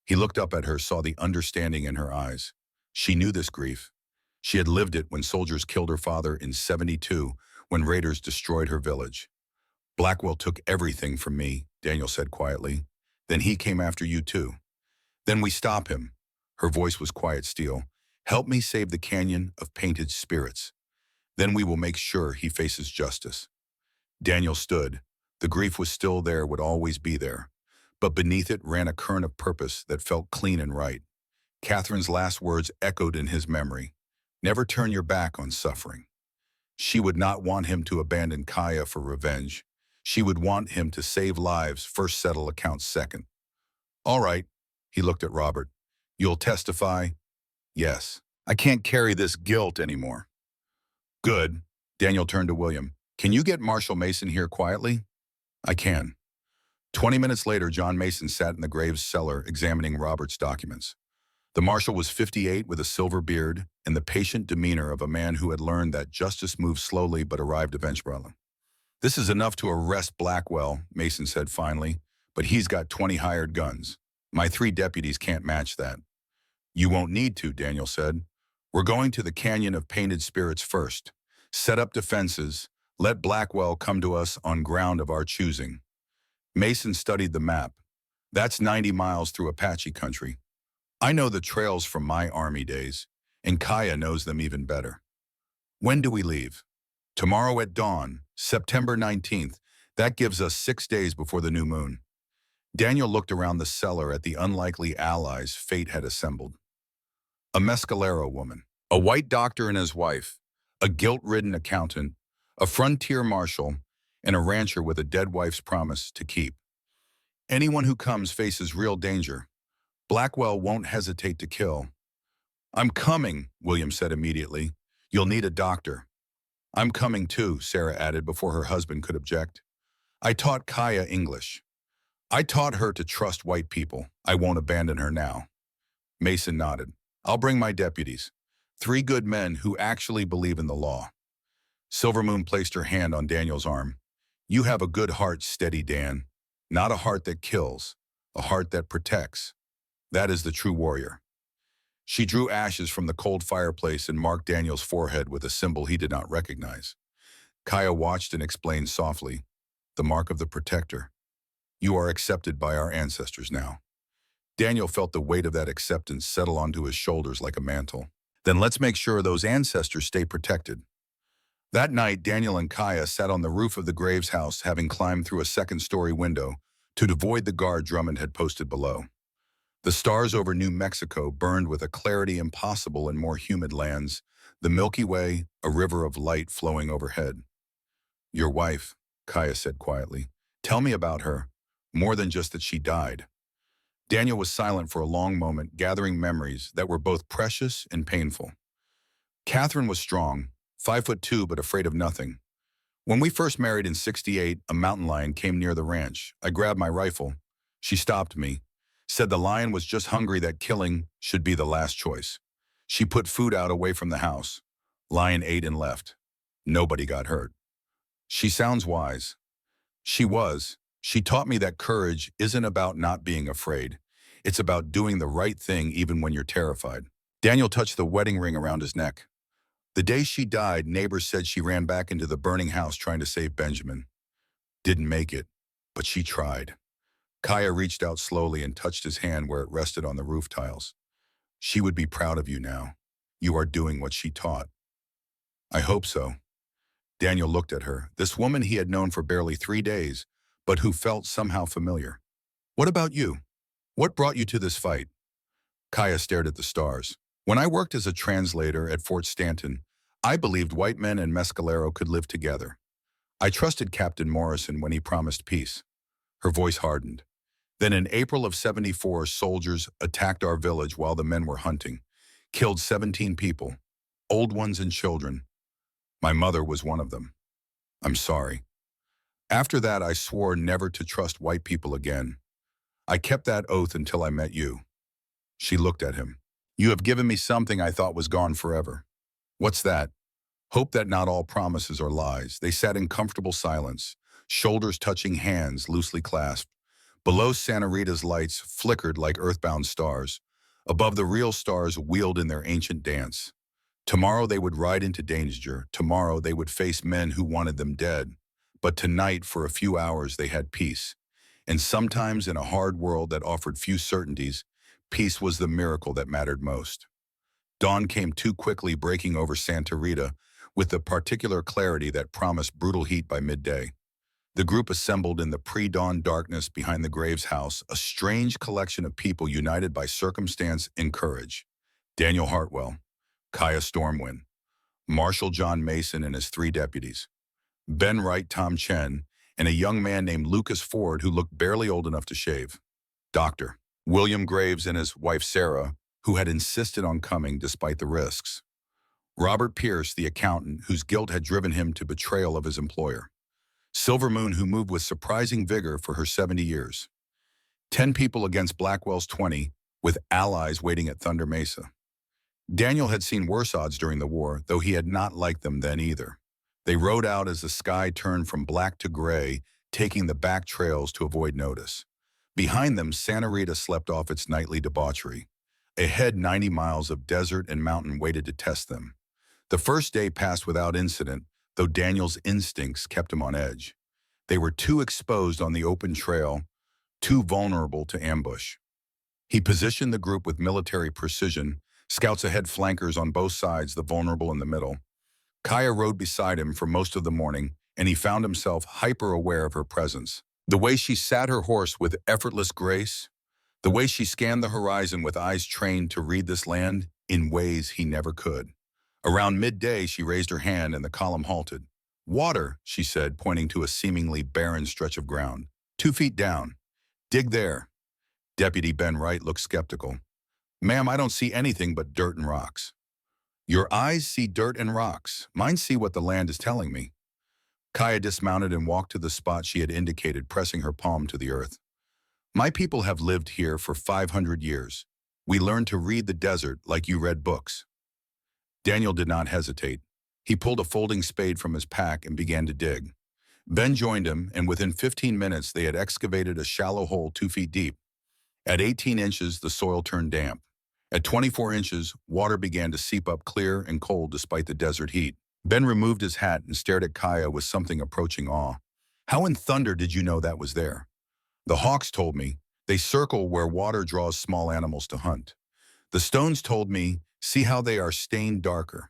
He looked up at her, saw the understanding in her eyes. She knew this grief. She had lived it when soldiers killed her father in '72, when raiders destroyed her village. Blackwell took everything from me, Daniel said quietly. Then he came after you too. Then we stop him. Her voice was quiet steel. Help me save the canyon of painted spirits. Then we will make sure he faces justice. Daniel stood. The grief was still there, would always be there. But beneath it ran a current of purpose that felt clean and right. Catherine's last words echoed in his memory. Never turn your back on suffering. She would not want him to abandon Kaya for revenge. She would want him to save lives, first settle accounts second. All right, he looked at Robert. You'll testify? Yes. I can't carry this guilt anymore. Good. Daniel turned to William. Can you get Marshal Mason here quietly? I can. 20 minutes later, John Mason sat in the grave's cellar examining Robert's documents. The marshal was 58 with a silver beard and the patient demeanor of a man who had learned that justice moves slowly but arrived eventually. This is enough to arrest Blackwell, Mason said finally, but he's got 20 hired guns. My 3 deputies can't match that. You won't need to, Daniel said. We're going to the Canyon of Painted Spirits first. Set up defenses. Let Blackwell come to us on ground of our choosing. Mason studied the map. That's 90 miles through Apache country. I know the trails from my army days, and Kaya knows them even better. When do we leave? Tomorrow at dawn, September 19th. That gives us 6 days before the new moon. Daniel looked around the cellar at the unlikely allies fate had assembled. A mescalero woman, a white doctor and his wife, a guilt-ridden accountant, a frontier marshal, and a rancher with a dead wife's promise to keep. Anyone who comes faces real danger. Blackwell won't hesitate to kill. I'm coming, William said immediately. You'll need a doctor. I'm coming too, Sarah added before her husband could object. I taught Kaya English. I taught her to trust white people. I won't abandon her now. Mason nodded. I'll bring my deputies. 3 good men who actually believe in the law. Silvermoon placed her hand on Daniel's arm. You have a good heart, steady Dan. Not a heart that kills, a heart that protects. That is the true warrior. She drew ashes from the cold fireplace and marked Daniel's forehead with a symbol he did not recognize. Kaya watched and explained softly, the mark of the protector. You are accepted by our ancestors now. Daniel felt the weight of that acceptance settle onto his shoulders like a mantle. Then let's make sure those ancestors stay protected. That night, Daniel and Kaya sat on the roof of the Graves house, having climbed through a second-story window to avoid the guard Drummond had posted below. The stars over New Mexico burned with a clarity impossible in more humid lands, the Milky Way, a river of light flowing overhead. Your wife, Kaya said quietly. Tell me about her, more than just that she died. Daniel was silent for a long moment, gathering memories that were both precious and painful. Catherine was strong, 5'2" but afraid of nothing. When we first married in '68, a mountain lion came near the ranch. I grabbed my rifle. She stopped me, said the lion was just hungry, that killing should be the last choice. She put food out away from the house. Lion ate and left. Nobody got hurt. She sounds wise. She was. She taught me that courage isn't about not being afraid. It's about doing the right thing even when you're terrified. Daniel touched the wedding ring around his neck. The day she died, neighbors said she ran back into the burning house trying to save Benjamin. Didn't make it, but she tried. Kaya reached out slowly and touched his hand where it rested on the roof tiles. She would be proud of you now. You are doing what she taught. I hope so. Daniel looked at her, this woman he had known for barely 3 days, but who felt somehow familiar. What about you? What brought you to this fight? Kaya stared at the stars. When I worked as a translator at Fort Stanton, I believed white men and Mescalero could live together. I trusted Captain Morrison when he promised peace. Her voice hardened. Then in April of 74, soldiers attacked our village while the men were hunting, killed 17 people, old ones and children. My mother was one of them. I'm sorry. After that, I swore never to trust white people again. I kept that oath until I met you. She looked at him. You have given me something I thought was gone forever. What's that? Hope that not all promises are lies. They sat in comfortable silence, shoulders touching hands loosely clasped. Below Santa Rita's lights flickered like earthbound stars. Above the real stars wheeled in their ancient dance. Tomorrow they would ride into danger. Tomorrow they would face men who wanted them dead. But tonight, for a few hours, they had peace. And sometimes in a hard world that offered few certainties, peace was the miracle that mattered most. Dawn came too quickly, breaking over Santa Rita with the particular clarity that promised brutal heat by midday. The group assembled in the pre-dawn darkness behind the Graves house, a strange collection of people united by circumstance and courage. Daniel Hartwell, Kaya Stormwind, Marshal John Mason and his 3 deputies, Ben Wright, Tom Chen, and a young man named Lucas Ford who looked barely old enough to shave. Dr. William Graves and his wife Sarah, who had insisted on coming despite the risks. Robert Pierce, the accountant, whose guilt had driven him to betrayal of his employer. Silver Moon, who moved with surprising vigor for her 70 years. 10 people against Blackwell's 20, with allies waiting at Thunder Mesa. Daniel had seen worse odds during the war, though he had not liked them then either. They rode out as the sky turned from black to gray, taking the back trails to avoid notice. Behind them, Santa Rita slept off its nightly debauchery. Ahead, 90 miles of desert and mountain waited to test them. The first day passed without incident, though Daniel's instincts kept him on edge. They were too exposed on the open trail, too vulnerable to ambush. He positioned the group with military precision, scouts ahead, flankers on both sides, the vulnerable in the middle. Kaya rode beside him for most of the morning, and he found himself hyper-aware of her presence. The way she sat her horse with effortless grace, the way she scanned the horizon with eyes trained to read this land in ways he never could. Around midday, she raised her hand and the column halted. Water, she said, pointing to a seemingly barren stretch of ground. 2 feet down. Dig there. Deputy Ben Wright looked skeptical. Ma'am, I don't see anything but dirt and rocks. Your eyes see dirt and rocks. Mine see what the land is telling me. Kaya dismounted and walked to the spot she had indicated, pressing her palm to the earth. My people have lived here for 500 years. We learned to read the desert like you read books. Daniel did not hesitate. He pulled a folding spade from his pack and began to dig. Ben joined him, and within 15 minutes they had excavated a shallow hole 2 feet deep. At 18 inches, the soil turned damp. At 24 inches, water began to seep up clear and cold despite the desert heat. Ben removed his hat and stared at Kaya with something approaching awe. How in thunder did you know that was there? The hawks told me. They circle where water draws small animals to hunt. The stones told me, see how they are stained darker.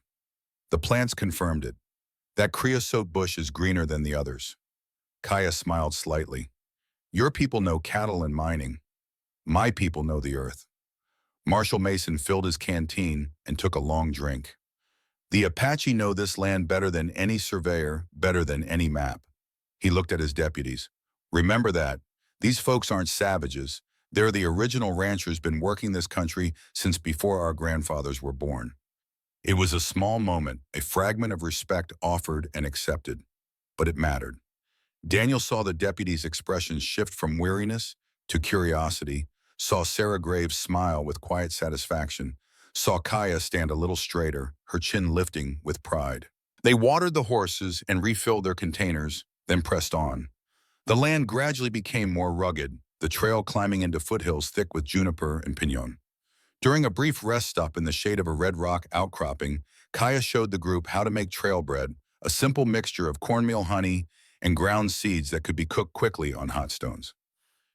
The plants confirmed it. That creosote bush is greener than the others. Kaya smiled slightly. Your people know cattle and mining. My people know the earth. Marshal Mason filled his canteen and took a long drink. The Apache know this land better than any surveyor, better than any map. He looked at his deputies. Remember that. These folks aren't savages. They're the original ranchers, been working this country since before our grandfathers were born. It was a small moment, a fragment of respect offered and accepted. But it mattered. Daniel saw the deputy's expression shift from weariness to curiosity, saw Sarah Graves smile with quiet satisfaction, saw Kaya stand a little straighter, her chin lifting with pride. They watered the horses and refilled their containers, then pressed on. The land gradually became more rugged, the trail climbing into foothills thick with juniper and pinon. During a brief rest stop in the shade of a red rock outcropping, Kaya showed the group how to make trail bread, a simple mixture of cornmeal, honey, and ground seeds that could be cooked quickly on hot stones.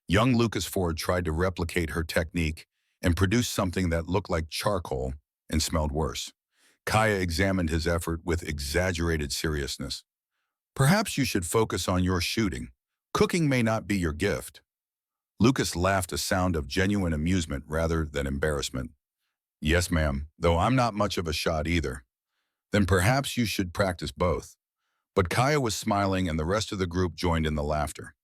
Young Lucas Ford tried to replicate her technique and produce something that looked like charcoal and smelled worse. Kaya examined his effort with exaggerated seriousness. Perhaps you should focus on your shooting. Cooking may not be your gift. Lucas laughed, a sound of genuine amusement rather than embarrassment. Yes, ma'am, though I'm not much of a shot either. Then perhaps you should practice both. But Kaya was smiling and the rest of the group joined in the laughter.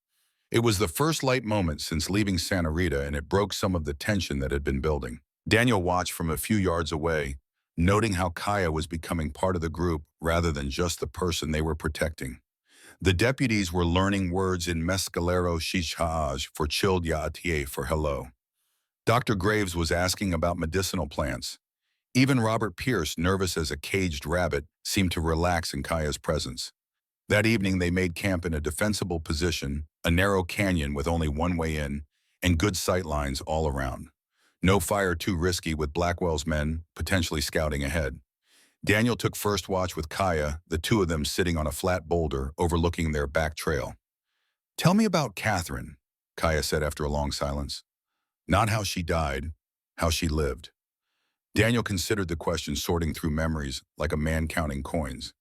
It was the first light moment since leaving Santa Rita and it broke some of the tension that had been building. Daniel watched from a few yards away, noting how Kaya was becoming part of the group rather than just the person they were protecting. The deputies were learning words in Mescalero Shishaj for chilled Yaatie for hello. Dr. Graves was asking about medicinal plants. Even Robert Pierce, nervous as a caged rabbit, seemed to relax in Kaya's presence. That evening they made camp in a defensible position, a narrow canyon with only one way in, and good sight lines all around. No fire too risky with Blackwell's men potentially scouting ahead. Daniel took first watch with Kaya, the two of them sitting on a flat boulder overlooking their back trail. "Tell me about Catherine," Kaya said after a long silence. "Not how she died, how she lived." Daniel considered the question, sorting through memories like a man counting coins.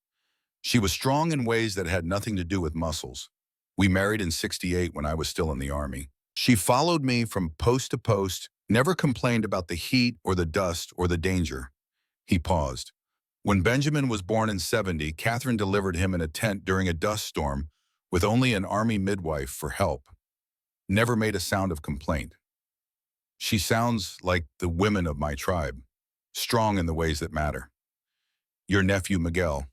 "She was strong in ways that had nothing to do with muscles. We married in '68 when I was still in the Army. She followed me from post to post, never complained about the heat or the dust or the danger." He paused. "When Benjamin was born in '70, Catherine delivered him in a tent during a dust storm with only an Army midwife for help. Never made a sound of complaint. She sounds like the women of my tribe, strong in the ways that matter." "Your nephew Miguel,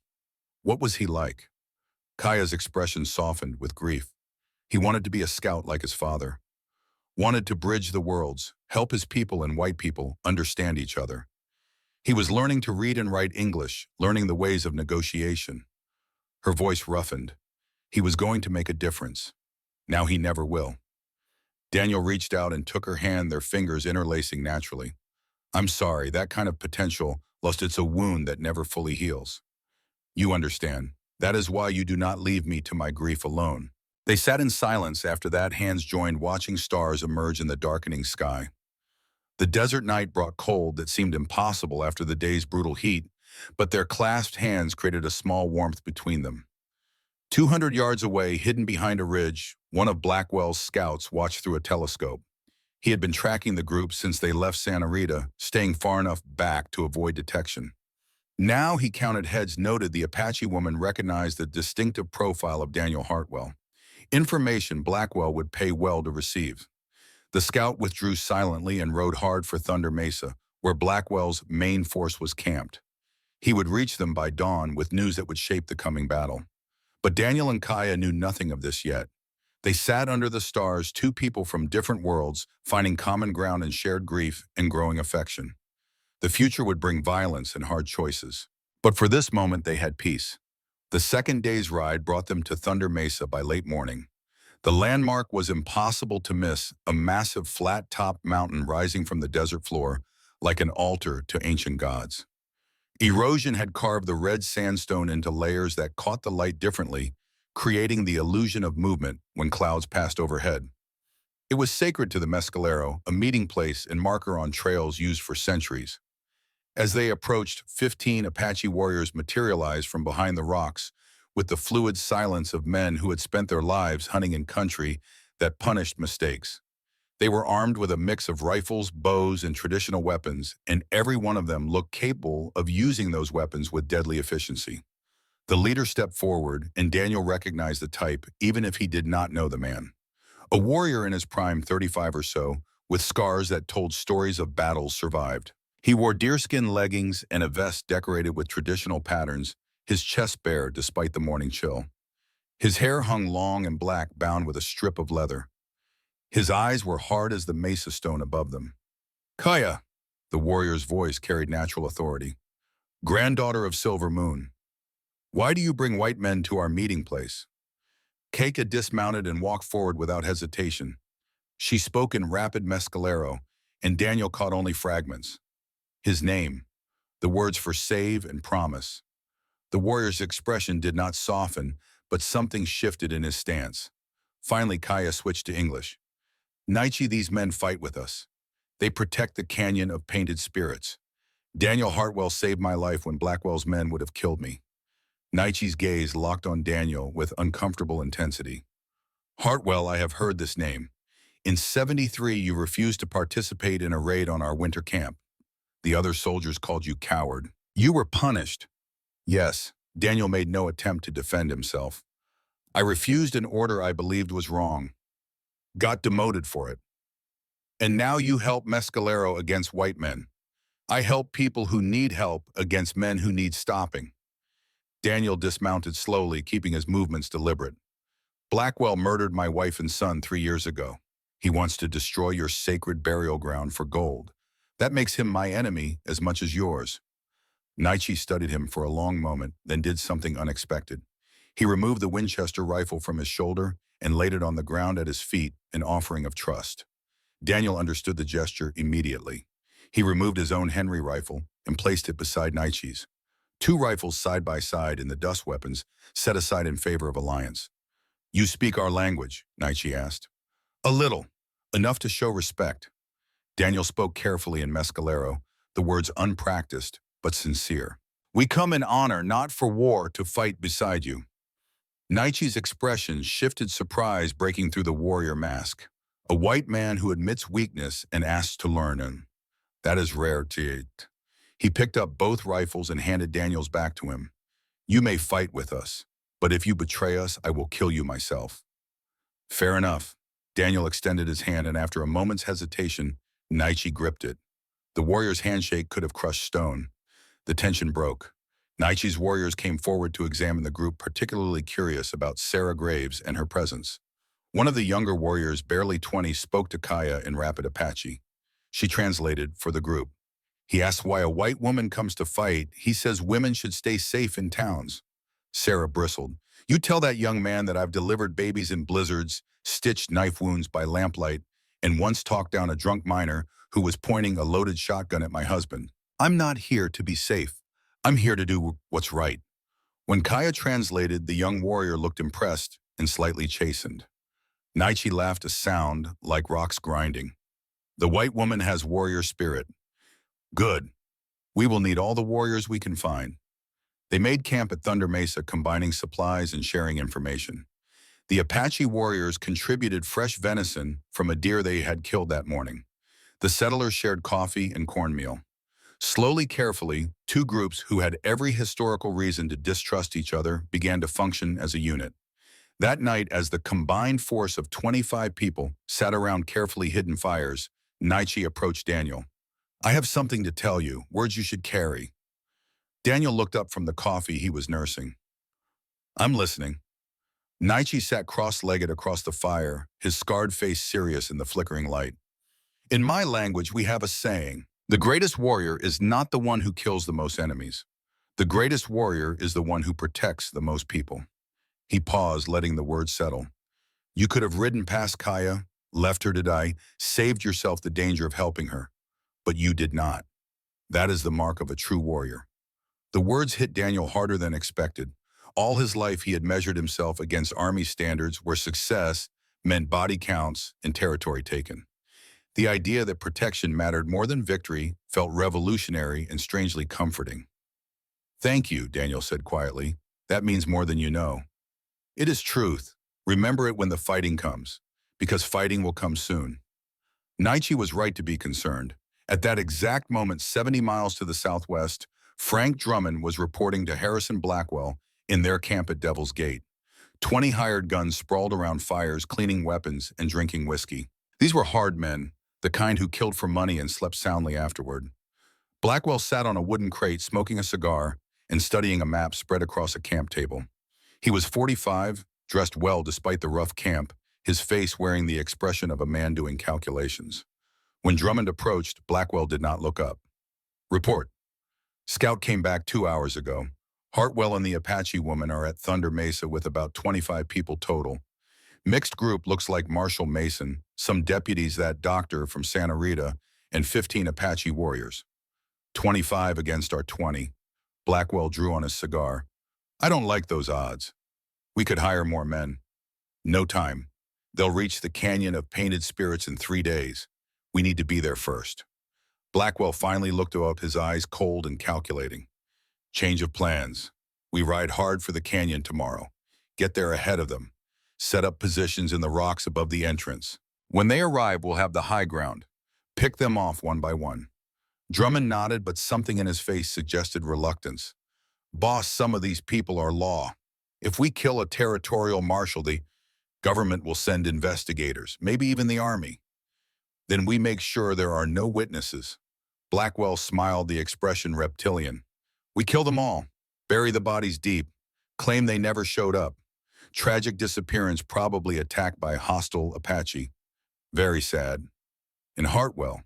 what was he like?" Kaya's expression softened with grief. "He wanted to be a scout like his father. Wanted to bridge the worlds, help his people and white people understand each other. He was learning to read and write English, learning the ways of negotiation." Her voice roughened. "He was going to make a difference. Now he never will." Daniel reached out and took her hand, their fingers interlacing naturally. "I'm sorry, that kind of potential, lost it's a wound that never fully heals. You understand. That is why you do not leave me to my grief alone." They sat in silence after that, hands joined, watching stars emerge in the darkening sky. The desert night brought cold that seemed impossible after the day's brutal heat, but their clasped hands created a small warmth between them. 200 yards away, hidden behind a ridge, one of Blackwell's scouts watched through a telescope. He had been tracking the group since they left Santa Rita, staying far enough back to avoid detection. Now he counted heads, noted the Apache woman, recognized the distinctive profile of Daniel Hartwell. Information Blackwell would pay well to receive. The scout withdrew silently and rode hard for Thunder Mesa, where Blackwell's main force was camped. He would reach them by dawn with news that would shape the coming battle. But Daniel and Kaya knew nothing of this yet. They sat under the stars, two people from different worlds, finding common ground in shared grief and growing affection. The future would bring violence and hard choices. But for this moment, they had peace. The second day's ride brought them to Thunder Mesa by late morning. The landmark was impossible to miss, a massive flat-topped mountain rising from the desert floor like an altar to ancient gods. Erosion had carved the red sandstone into layers that caught the light differently, creating the illusion of movement when clouds passed overhead. It was sacred to the Mescalero, a meeting place and marker on trails used for centuries. As they approached, 15 Apache warriors materialized from behind the rocks, with the fluid silence of men who had spent their lives hunting in country that punished mistakes. They were armed with a mix of rifles, bows, and traditional weapons, and every one of them looked capable of using those weapons with deadly efficiency. The leader stepped forward, and Daniel recognized the type, even if he did not know the man. A warrior in his prime, 35 or so, with scars that told stories of battles survived. He wore deerskin leggings and a vest decorated with traditional patterns, his chest bare despite the morning chill. His hair hung long and black, bound with a strip of leather. His eyes were hard as the mesa stone above them. "Kaya," the warrior's voice carried natural authority. "Granddaughter of Silver Moon, why do you bring white men to our meeting place?" Keika dismounted and walked forward without hesitation. She spoke in rapid Mescalero, and Daniel caught only fragments. His name, the words for save and promise. The warrior's expression did not soften, but something shifted in his stance. Finally, Kaya switched to English. "Naichi, these men fight with us. They protect the canyon of painted spirits. Daniel Hartwell saved my life when Blackwell's men would have killed me." Naichi's gaze locked on Daniel with uncomfortable intensity. "Hartwell, I have heard this name. In '73, you refused to participate in a raid on our winter camp. The other soldiers called you coward. You were punished. Yes, Daniel made no attempt to defend himself. I refused an order I believed was wrong. Got demoted for it. And now you help Mescalero against white men. I help people who need help against men who need stopping. Daniel dismounted slowly, keeping his movements deliberate. Blackwell murdered my wife and son 3 years ago. He wants to destroy your sacred burial ground for gold. That makes him my enemy as much as yours. Nietzsche studied him for a long moment, then did something unexpected. He removed the Winchester rifle from his shoulder and laid it on the ground at his feet, an offering of trust. Daniel understood the gesture immediately. He removed his own Henry rifle and placed it beside Nietzsche's. Two rifles side by side in the dust weapons, set aside in favor of alliance. You speak our language, Nietzsche asked. A little, enough to show respect. Daniel spoke carefully in Mescalero, the words unpracticed but sincere. We come in honor, not for war, to fight beside you. Nietzsche's expression shifted, surprise breaking through the warrior mask. A white man who admits weakness and asks to learn him. That is rare to eat. He picked up both rifles and handed Daniel's back to him. You may fight with us, but if you betray us, I will kill you myself. Fair enough. Daniel extended his hand, and after a moment's hesitation, Nietzsche gripped it. The warrior's handshake could have crushed stone. The tension broke. Nietzsche's warriors came forward to examine the group, particularly curious about Sarah Graves and her presence. One of the younger warriors, barely 20, spoke to Kaya in rapid Apache. She translated for the group. He asked why a white woman comes to fight. He says women should stay safe in towns. Sarah bristled. You tell that young man that I've delivered babies in blizzards, stitched knife wounds by lamplight, and once talked down a drunk miner who was pointing a loaded shotgun at my husband. I'm not here to be safe. I'm here to do what's right. When Kaya translated, the young warrior looked impressed and slightly chastened. Nietzsche laughed, a sound like rocks grinding. The white woman has warrior spirit. Good. We will need all the warriors we can find. They made camp at Thunder Mesa, combining supplies and sharing information. The Apache warriors contributed fresh venison from a deer they had killed that morning. The settlers shared coffee and cornmeal. Slowly, carefully, two groups who had every historical reason to distrust each other began to function as a unit. That night, as the combined force of 25 people sat around carefully hidden fires, Nietzsche approached Daniel. I have something to tell you, words you should carry. Daniel looked up from the coffee he was nursing. I'm listening. Nietzsche sat cross-legged across the fire, his scarred face serious in the flickering light. In my language, we have a saying. The greatest warrior is not the one who kills the most enemies. The greatest warrior is the one who protects the most people. He paused, letting the words settle. You could have ridden past Kaya, left her to die, saved yourself the danger of helping her. But you did not. That is the mark of a true warrior. The words hit Daniel harder than expected. All his life he had measured himself against army standards where success meant body counts and territory taken. The idea that protection mattered more than victory felt revolutionary and strangely comforting. Thank you, Daniel said quietly. That means more than you know. It is truth. Remember it when the fighting comes, because fighting will come soon. Nietzsche was right to be concerned. At that exact moment, 70 miles to the southwest, Frank Drummond was reporting to Harrison Blackwell in their camp at Devil's Gate. 20 hired guns sprawled around fires, cleaning weapons and drinking whiskey. These were hard men, the kind who killed for money and slept soundly afterward. Blackwell sat on a wooden crate, smoking a cigar and studying a map spread across a camp table. He was 45, dressed well despite the rough camp, his face wearing the expression of a man doing calculations. When Drummond approached, Blackwell did not look up. Report. Scout came back 2 hours ago. Hartwell and the Apache woman are at Thunder Mesa with about 25 people total. Mixed group looks like Marshall Mason, some deputies, that doctor from Santa Rita, and 15 Apache warriors. 25 against our 20. Blackwell drew on his cigar. I don't like those odds. We could hire more men. No time. They'll reach the Canyon of Painted Spirits in 3 days. We need to be there first. Blackwell finally looked up, his eyes cold and calculating. Change of plans. We ride hard for the canyon tomorrow. Get there ahead of them. Set up positions in the rocks above the entrance. When they arrive, we'll have the high ground. Pick them off one by one. Drummond nodded, but something in his face suggested reluctance. Boss, some of these people are law. If we kill a territorial marshal, the government will send investigators, maybe even the army. Then we make sure there are no witnesses. Blackwell smiled, the expression reptilian. We kill them all, bury the bodies deep, claim they never showed up. Tragic disappearance, probably attacked by hostile Apache. Very sad. And Hartwell.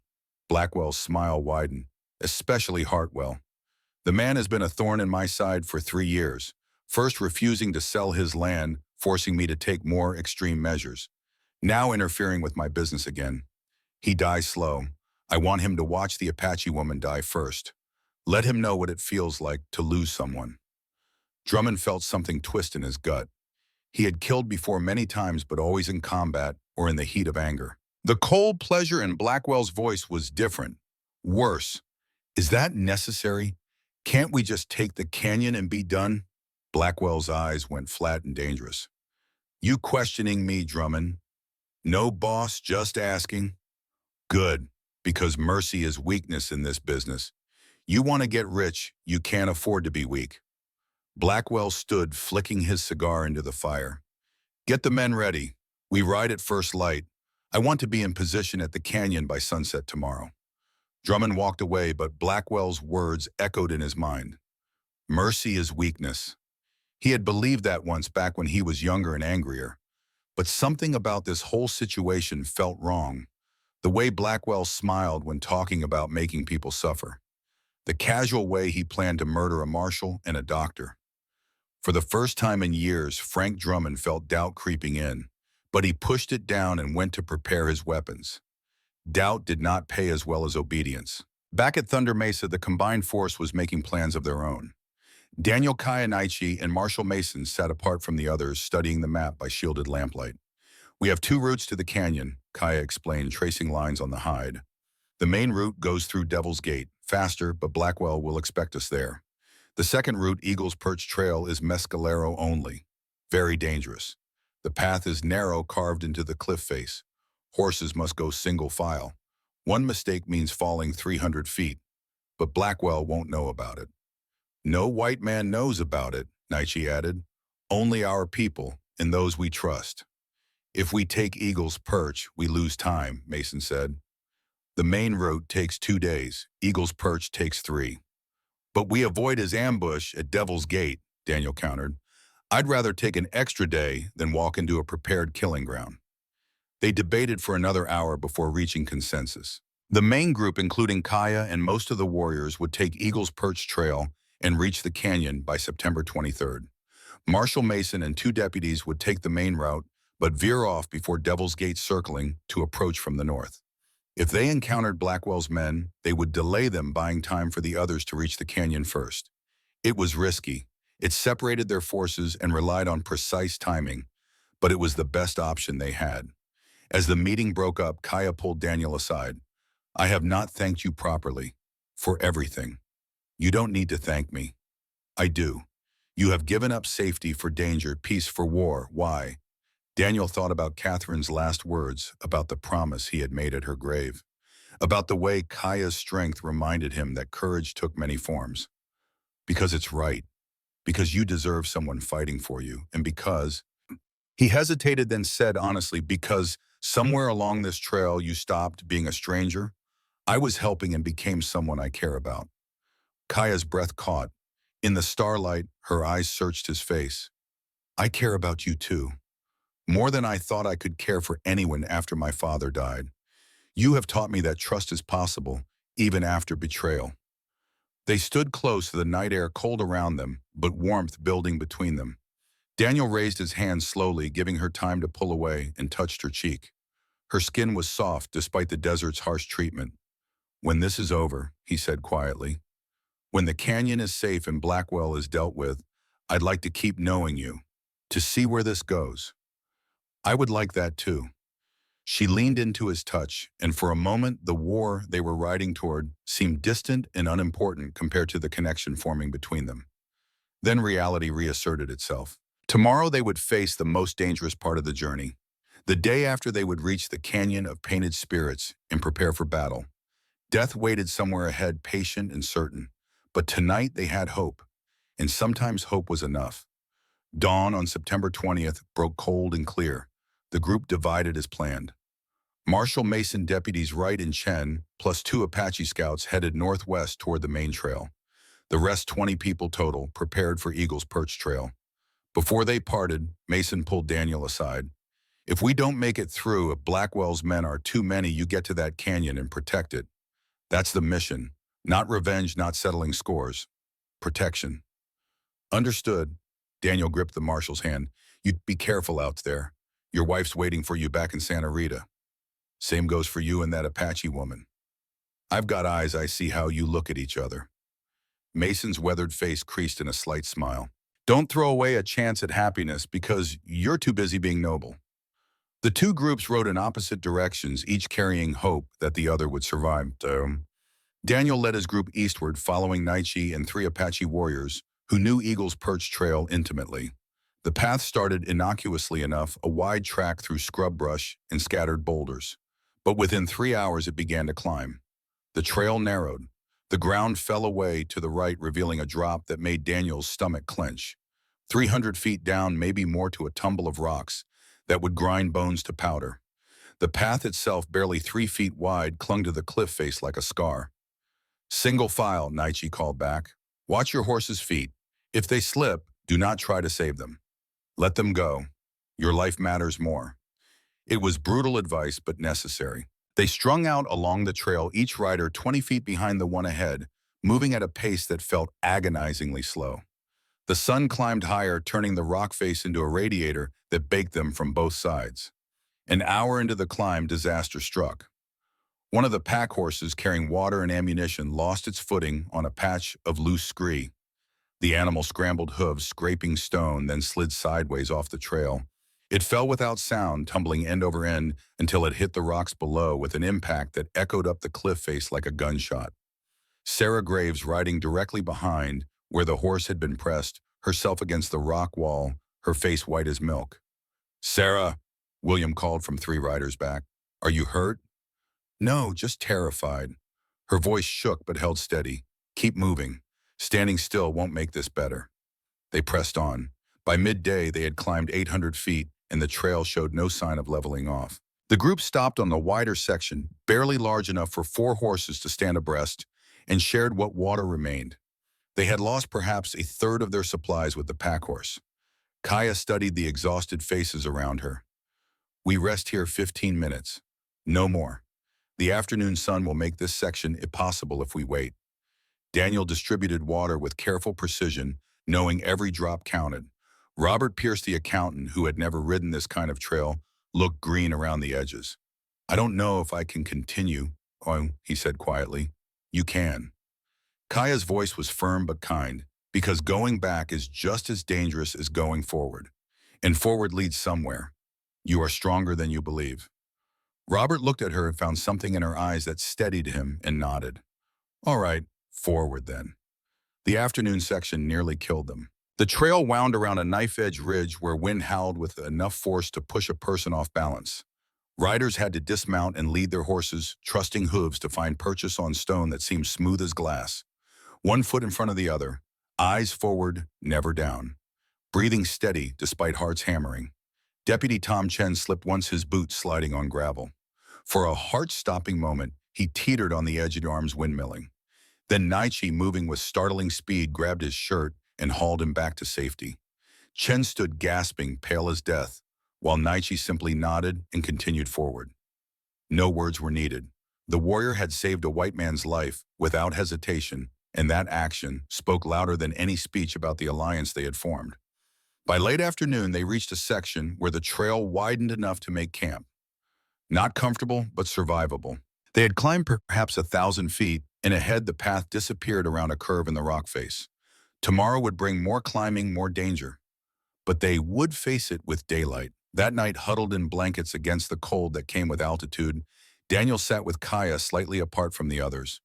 Blackwell's smile widened, especially Hartwell. The man has been a thorn in my side for 3 years, first refusing to sell his land, forcing me to take more extreme measures. Now interfering with my business again. He dies slow. I want him to watch the Apache woman die first. Let him know what it feels like to lose someone. Drummond felt something twist in his gut. He had killed before many times, but always in combat or in the heat of anger. The cold pleasure in Blackwell's voice was different. Worse. Is that necessary? Can't we just take the canyon and be done? Blackwell's eyes went flat and dangerous. You questioning me, Drummond? No, boss, just asking. Good, because mercy is weakness in this business. You want to get rich, you can't afford to be weak. Blackwell stood, flicking his cigar into the fire. Get the men ready. We ride at first light. I want to be in position at the canyon by sunset tomorrow. Drummond walked away, but Blackwell's words echoed in his mind. Mercy is weakness. He had believed that once back when he was younger and angrier. But something about this whole situation felt wrong. The way Blackwell smiled when talking about making people suffer. The casual way he planned to murder a marshal and a doctor. For the first time in years, Frank Drummond felt doubt creeping in, but he pushed it down and went to prepare his weapons. Doubt did not pay as well as obedience. Back at Thunder Mesa, the combined force was making plans of their own. Daniel Kayanichi and Marshall Mason sat apart from the others, studying the map by shielded lamplight. We have 2 routes to the canyon, Kaya explained, tracing lines on the hide. The main route goes through Devil's Gate, faster, but Blackwell will expect us there. The second route, Eagle's Perch Trail, is Mescalero only. Very dangerous. The path is narrow, carved into the cliff face. Horses must go single file. One mistake means falling 300 feet, but Blackwell won't know about it. No white man knows about it, Nietzsche added. Only our people and those we trust. If we take Eagle's Perch, we lose time, Mason said. The main route takes 2 days. Eagle's Perch takes 3. But we avoid his ambush at Devil's Gate, Daniel countered. I'd rather take an extra day than walk into a prepared killing ground. They debated for another hour before reaching consensus. The main group, including Kaya and most of the warriors, would take Eagle's Perch Trail and reach the canyon by September 23rd. Marshall Mason and 2 deputies would take the main route, but veer off before Devil's Gate, circling to approach from the north. If they encountered Blackwell's men, they would delay them, buying time for the others to reach the canyon first. It was risky. It separated their forces and relied on precise timing, but it was the best option they had. As the meeting broke up, Kaya pulled Daniel aside. I have not thanked you properly. For everything. You don't need to thank me. I do. You have given up safety for danger, peace for war. Why? Daniel thought about Catherine's last words, about the promise he had made at her grave, about the way Kaya's strength reminded him that courage took many forms. Because it's right. Because you deserve someone fighting for you. And because... He hesitated, then said honestly, because somewhere along this trail you stopped being a stranger. I was helping and became someone I care about. Kaya's breath caught. In the starlight, her eyes searched his face. I care about you too. More than I thought I could care for anyone after my father died. You have taught me that trust is possible, even after betrayal. They stood close, the night air cold around them, but warmth building between them. Daniel raised his hand slowly, giving her time to pull away, and touched her cheek. Her skin was soft despite the desert's harsh treatment. When this is over, he said quietly, when the canyon is safe and Blackwell is dealt with, I'd like to keep knowing you, to see where this goes. I would like that too. She leaned into his touch, and for a moment the war they were riding toward seemed distant and unimportant compared to the connection forming between them. Then reality reasserted itself. Tomorrow they would face the most dangerous part of the journey. The day after they would reach the Canyon of Painted Spirits and prepare for battle. Death waited somewhere ahead, patient and certain. But tonight they had hope. and sometimes hope was enough. Dawn on September 20th broke cold and clear. The group divided as planned. Marshal Mason deputies Wright and Chen, plus 2 Apache scouts, headed northwest toward the main trail. The rest, 20 people total, prepared for Eagle's Perch Trail. Before they parted, Mason pulled Daniel aside. "If we don't make it through, if Blackwell's men are too many, you get to that canyon and protect it. That's the mission. Not revenge, not settling scores. Protection." "Understood." Daniel gripped the marshal's hand. "You be careful out there. Your wife's waiting for you back in Santa Rita. Same goes for you and that Apache woman. I've got eyes, I see how you look at each other." Mason's weathered face creased in a slight smile. "Don't throw away a chance at happiness because you're too busy being noble." The two groups rode in opposite directions, each carrying hope that the other would survive. Daniel led his group eastward, following Naichi and 3 Apache warriors who knew Eagle's Perch Trail intimately. The path started innocuously enough, a wide track through scrub brush and scattered boulders. But within 3 hours it began to climb. The trail narrowed. The ground fell away to the right, revealing a drop that made Daniel's stomach clench. 300 feet down, maybe more, to a tumble of rocks that would grind bones to powder. The path itself, barely 3 feet wide, clung to the cliff face like a scar. "Single file," Naichi called back. "Watch your horse's feet. If they slip, do not try to save them. Let them go. Your life matters more." It was brutal advice, but necessary. They strung out along the trail, each rider 20 feet behind the one ahead, moving at a pace that felt agonizingly slow. The sun climbed higher, turning the rock face into a radiator that baked them from both sides. An hour into the climb, disaster struck. One of the pack horses carrying water and ammunition lost its footing on a patch of loose scree. The animal scrambled hooves, scraping stone, then slid sideways off the trail. It fell without sound, tumbling end over end until it hit the rocks below with an impact that echoed up the cliff face like a gunshot. Sarah Graves, riding directly behind, where the horse had been pressed, herself against the rock wall, her face white as milk. "Sarah," William called from 3 riders back. "Are you hurt?" "No, just terrified." Her voice shook but held steady. "Keep moving. Standing still won't make this better." They pressed on. By midday, they had climbed 800 feet, and the trail showed no sign of leveling off. The group stopped on the wider section, barely large enough for 4 horses to stand abreast, and shared what water remained. They had lost perhaps a third of their supplies with the pack horse. Kaya studied the exhausted faces around her. "We rest here 15 minutes. No more. The afternoon sun will make this section impossible if we wait." Daniel distributed water with careful precision, knowing every drop counted. Robert Pierce, the accountant, who had never ridden this kind of trail, looked green around the edges. "I don't know if I can continue," he said quietly. "You can." Kaya's voice was firm but kind, because going back is just as dangerous as going forward. And forward leads somewhere. You are stronger than you believe. Robert looked at her and found something in her eyes that steadied him and nodded. "All right, forward then." The afternoon section nearly killed them. The trail wound around a knife-edge ridge where wind howled with enough force to push a person off balance. Riders had to dismount and lead their horses, trusting hooves to find purchase on stone that seemed smooth as glass. One foot in front of the other, eyes forward, never down. Breathing steady despite hearts hammering. Deputy Tom Chen slipped once, his boots sliding on gravel. For a heart-stopping moment, he teetered on the edge of arms, windmilling. Then Naichi, moving with startling speed, grabbed his shirt and hauled him back to safety. Chen stood gasping, pale as death, while Naichi simply nodded and continued forward. No words were needed. The warrior had saved a white man's life without hesitation, and that action spoke louder than any speech about the alliance they had formed. By late afternoon, they reached a section where the trail widened enough to make camp. Not comfortable, but survivable. They had climbed perhaps 1,000 feet, and ahead the path disappeared around a curve in the rock face. Tomorrow would bring more climbing, more danger. But they would face it with daylight. That night, huddled in blankets against the cold that came with altitude, Daniel sat with Kaya slightly apart from the others.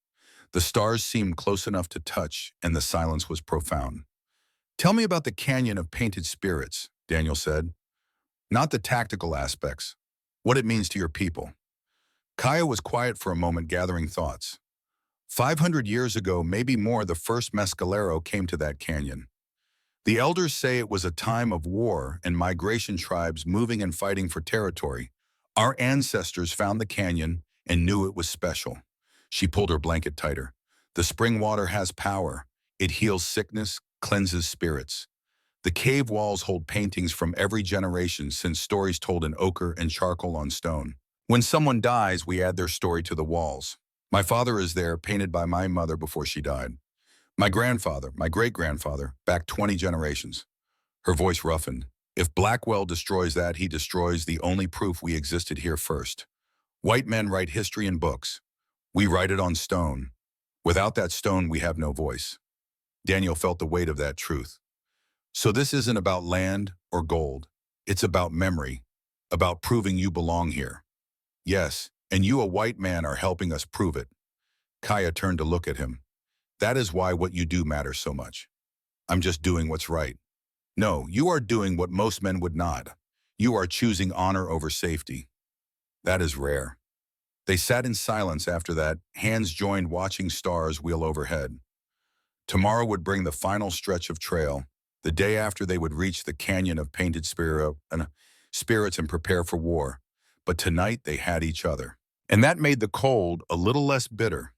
The stars seemed close enough to touch, and the silence was profound. "Tell me about the Canyon of Painted Spirits," Daniel said. "Not the tactical aspects. What it means to your people." Kaya was quiet for a moment, gathering thoughts. 500 years ago, maybe more, the first mescalero came to that canyon. The elders say it was a time of war and migration tribes moving and fighting for territory. Our ancestors found the canyon and knew it was special. She pulled her blanket tighter. The spring water has power. It heals sickness, cleanses spirits. The cave walls hold paintings from every generation since stories told in ochre and charcoal on stone. When someone dies, we add their story to the walls. My father is there, painted by my mother before she died. My grandfather, my great-grandfather, back 20 generations. Her voice roughened. If Blackwell destroys that, he destroys the only proof we existed here first. White men write history in books. We write it on stone. Without that stone, we have no voice. Daniel felt the weight of that truth. So this isn't about land or gold. It's about memory, about proving you belong here. Yes, and you, a white man, are helping us prove it. Kaya turned to look at him. That is why what you do matters so much. I'm just doing what's right. No, you are doing what most men would not. You are choosing honor over safety. That is rare. They sat in silence after that, hands joined watching stars wheel overhead. Tomorrow would bring the final stretch of trail. The day after they would reach the canyon of painted spirits and prepare for war. But tonight they had each other. And that made the cold a little less bitter,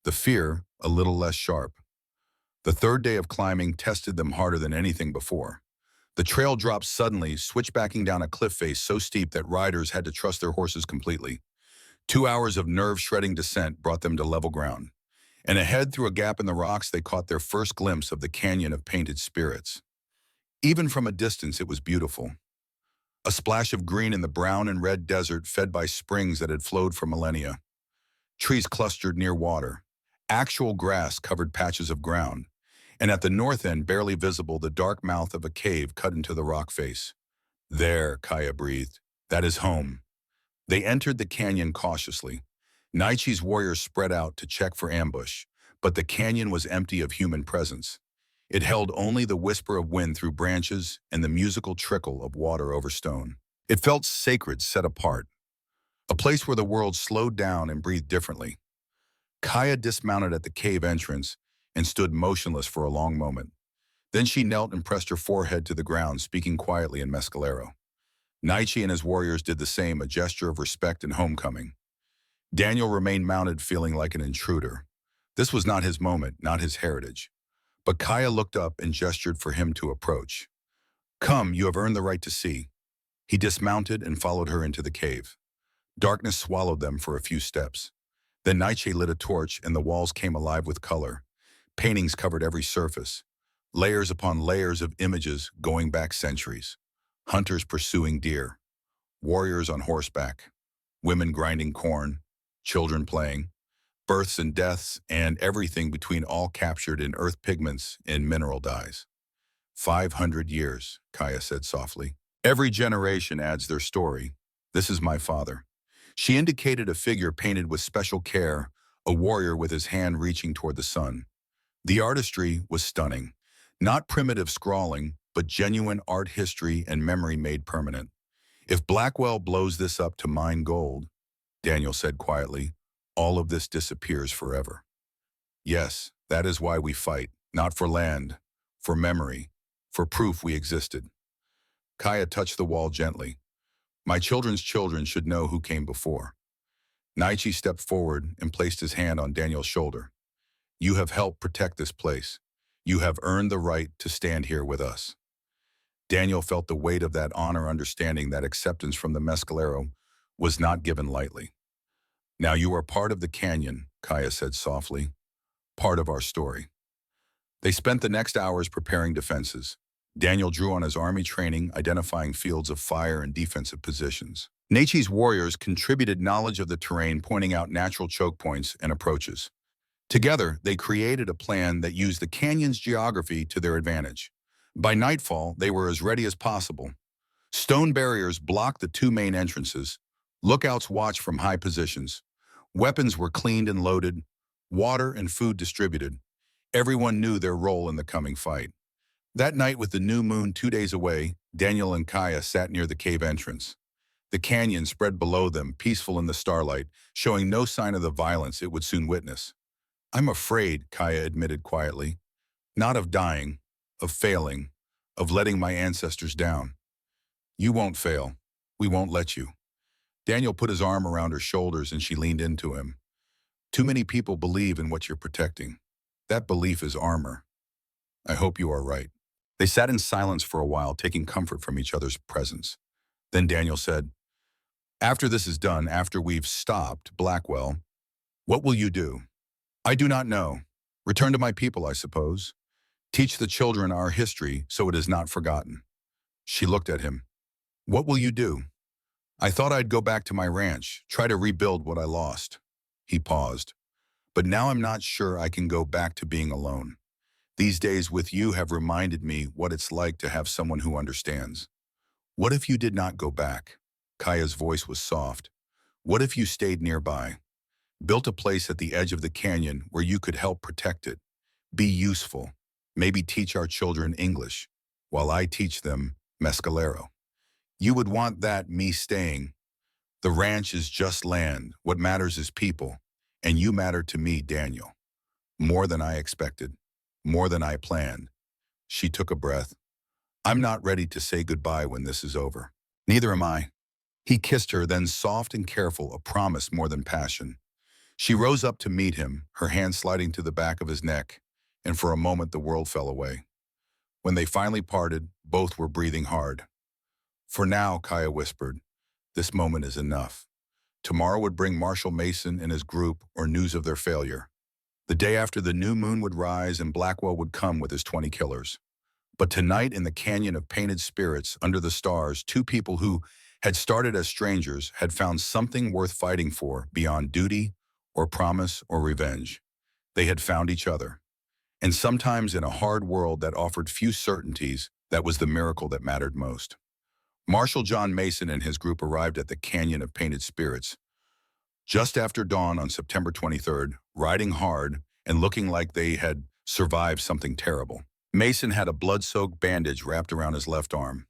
the fear a little less sharp. The third day of climbing tested them harder than anything before. The trail dropped suddenly, switchbacking down a cliff face so steep that riders had to trust their horses completely. 2 hours of nerve-shredding descent brought them to level ground. And ahead, through a gap in the rocks, they caught their first glimpse of the canyon of painted spirits. Even from a distance, it was beautiful. A splash of green in the brown and red desert fed by springs that had flowed for millennia. Trees clustered near water. Actual grass covered patches of ground. And at the north end, barely visible, the dark mouth of a cave cut into the rock face. There, Kaya breathed. That is home. They entered the canyon cautiously. Naichi's warriors spread out to check for ambush, but the canyon was empty of human presence. It held only the whisper of wind through branches and the musical trickle of water over stone. It felt sacred, set apart. A place where the world slowed down and breathed differently. Kaya dismounted at the cave entrance and stood motionless for a long moment. Then she knelt and pressed her forehead to the ground, speaking quietly in Mescalero. Naichi and his warriors did the same, a gesture of respect and homecoming. Daniel remained mounted, feeling like an intruder. This was not his moment, not his heritage. But Kaya looked up and gestured for him to approach. Come, you have earned the right to see. He dismounted and followed her into the cave. Darkness swallowed them for a few steps. Then Naichi lit a torch and the walls came alive with color. Paintings covered every surface. Layers upon layers of images going back centuries. Hunters pursuing deer. Warriors on horseback. Women grinding corn. Children playing. Births and deaths, and everything between, all captured in earth pigments and mineral dyes. 500 years, Kaya said softly. Every generation adds their story. This is my father. She indicated a figure painted with special care, a warrior with his hand reaching toward the sun. The artistry was stunning. Not primitive scrawling, but genuine art history and memory made permanent. If Blackwell blows this up to mine gold, Daniel said quietly, all of this disappears forever. Yes, that is why we fight, not for land, for memory, for proof we existed. Kaya touched the wall gently. My children's children should know who came before. Naichi stepped forward and placed his hand on Daniel's shoulder. You have helped protect this place. You have earned the right to stand here with us. Daniel felt the weight of that honor, understanding that acceptance from the Mescalero was not given lightly. Now you are part of the canyon, Kaya said softly, part of our story. They spent the next hours preparing defenses. Daniel drew on his army training, identifying fields of fire and defensive positions. Naichi's warriors contributed knowledge of the terrain, pointing out natural choke points and approaches. Together, they created a plan that used the canyon's geography to their advantage. By nightfall, they were as ready as possible. Stone barriers blocked the two main entrances. Lookouts watched from high positions. Weapons were cleaned and loaded. Water and food distributed. Everyone knew their role in the coming fight. That night, with the new moon 2 days away, Daniel and Kaya sat near the cave entrance. The canyon spread below them, peaceful in the starlight, showing no sign of the violence it would soon witness. I'm afraid, Kaya admitted quietly. Not of dying, of failing, of letting my ancestors down. You won't fail. We won't let you. Daniel put his arm around her shoulders and she leaned into him. Too many people believe in what you're protecting. That belief is armor. I hope you are right. They sat in silence for a while, taking comfort from each other's presence. Then Daniel said, after this is done, after we've stopped Blackwell, what will you do? I do not know. Return to my people, I suppose. Teach the children our history so it is not forgotten. She looked at him. What will you do? I thought I'd go back to my ranch, try to rebuild what I lost. He paused. But now I'm not sure I can go back to being alone. These days with you have reminded me what it's like to have someone who understands. What if you did not go back? Kaya's voice was soft. What if you stayed nearby? Built a place at the edge of the canyon where you could help protect it. Be useful. Maybe teach our children English, while I teach them Mescalero. You would want that, me staying. The ranch is just land. What matters is people. And you matter to me, Daniel. More than I expected. More than I planned. She took a breath. I'm not ready to say goodbye when this is over. Neither am I. He kissed her, then soft and careful, a promise more than passion. She rose up to meet him, her hand sliding to the back of his neck, and for a moment the world fell away. When they finally parted, both were breathing hard. For now, Kaya whispered, this moment is enough. Tomorrow would bring Marshall Mason and his group or news of their failure. The day after, the new moon would rise and Blackwell would come with his 20 killers. But tonight, in the canyon of painted spirits under the stars, two people who had started as strangers had found something worth fighting for beyond duty or promise or revenge. They had found each other. And sometimes in a hard world that offered few certainties, that was the miracle that mattered most. Marshal John Mason and his group arrived at the Canyon of Painted Spirits just after dawn on September 23rd, riding hard and looking like they had survived something terrible. Mason had a blood-soaked bandage wrapped around his left arm.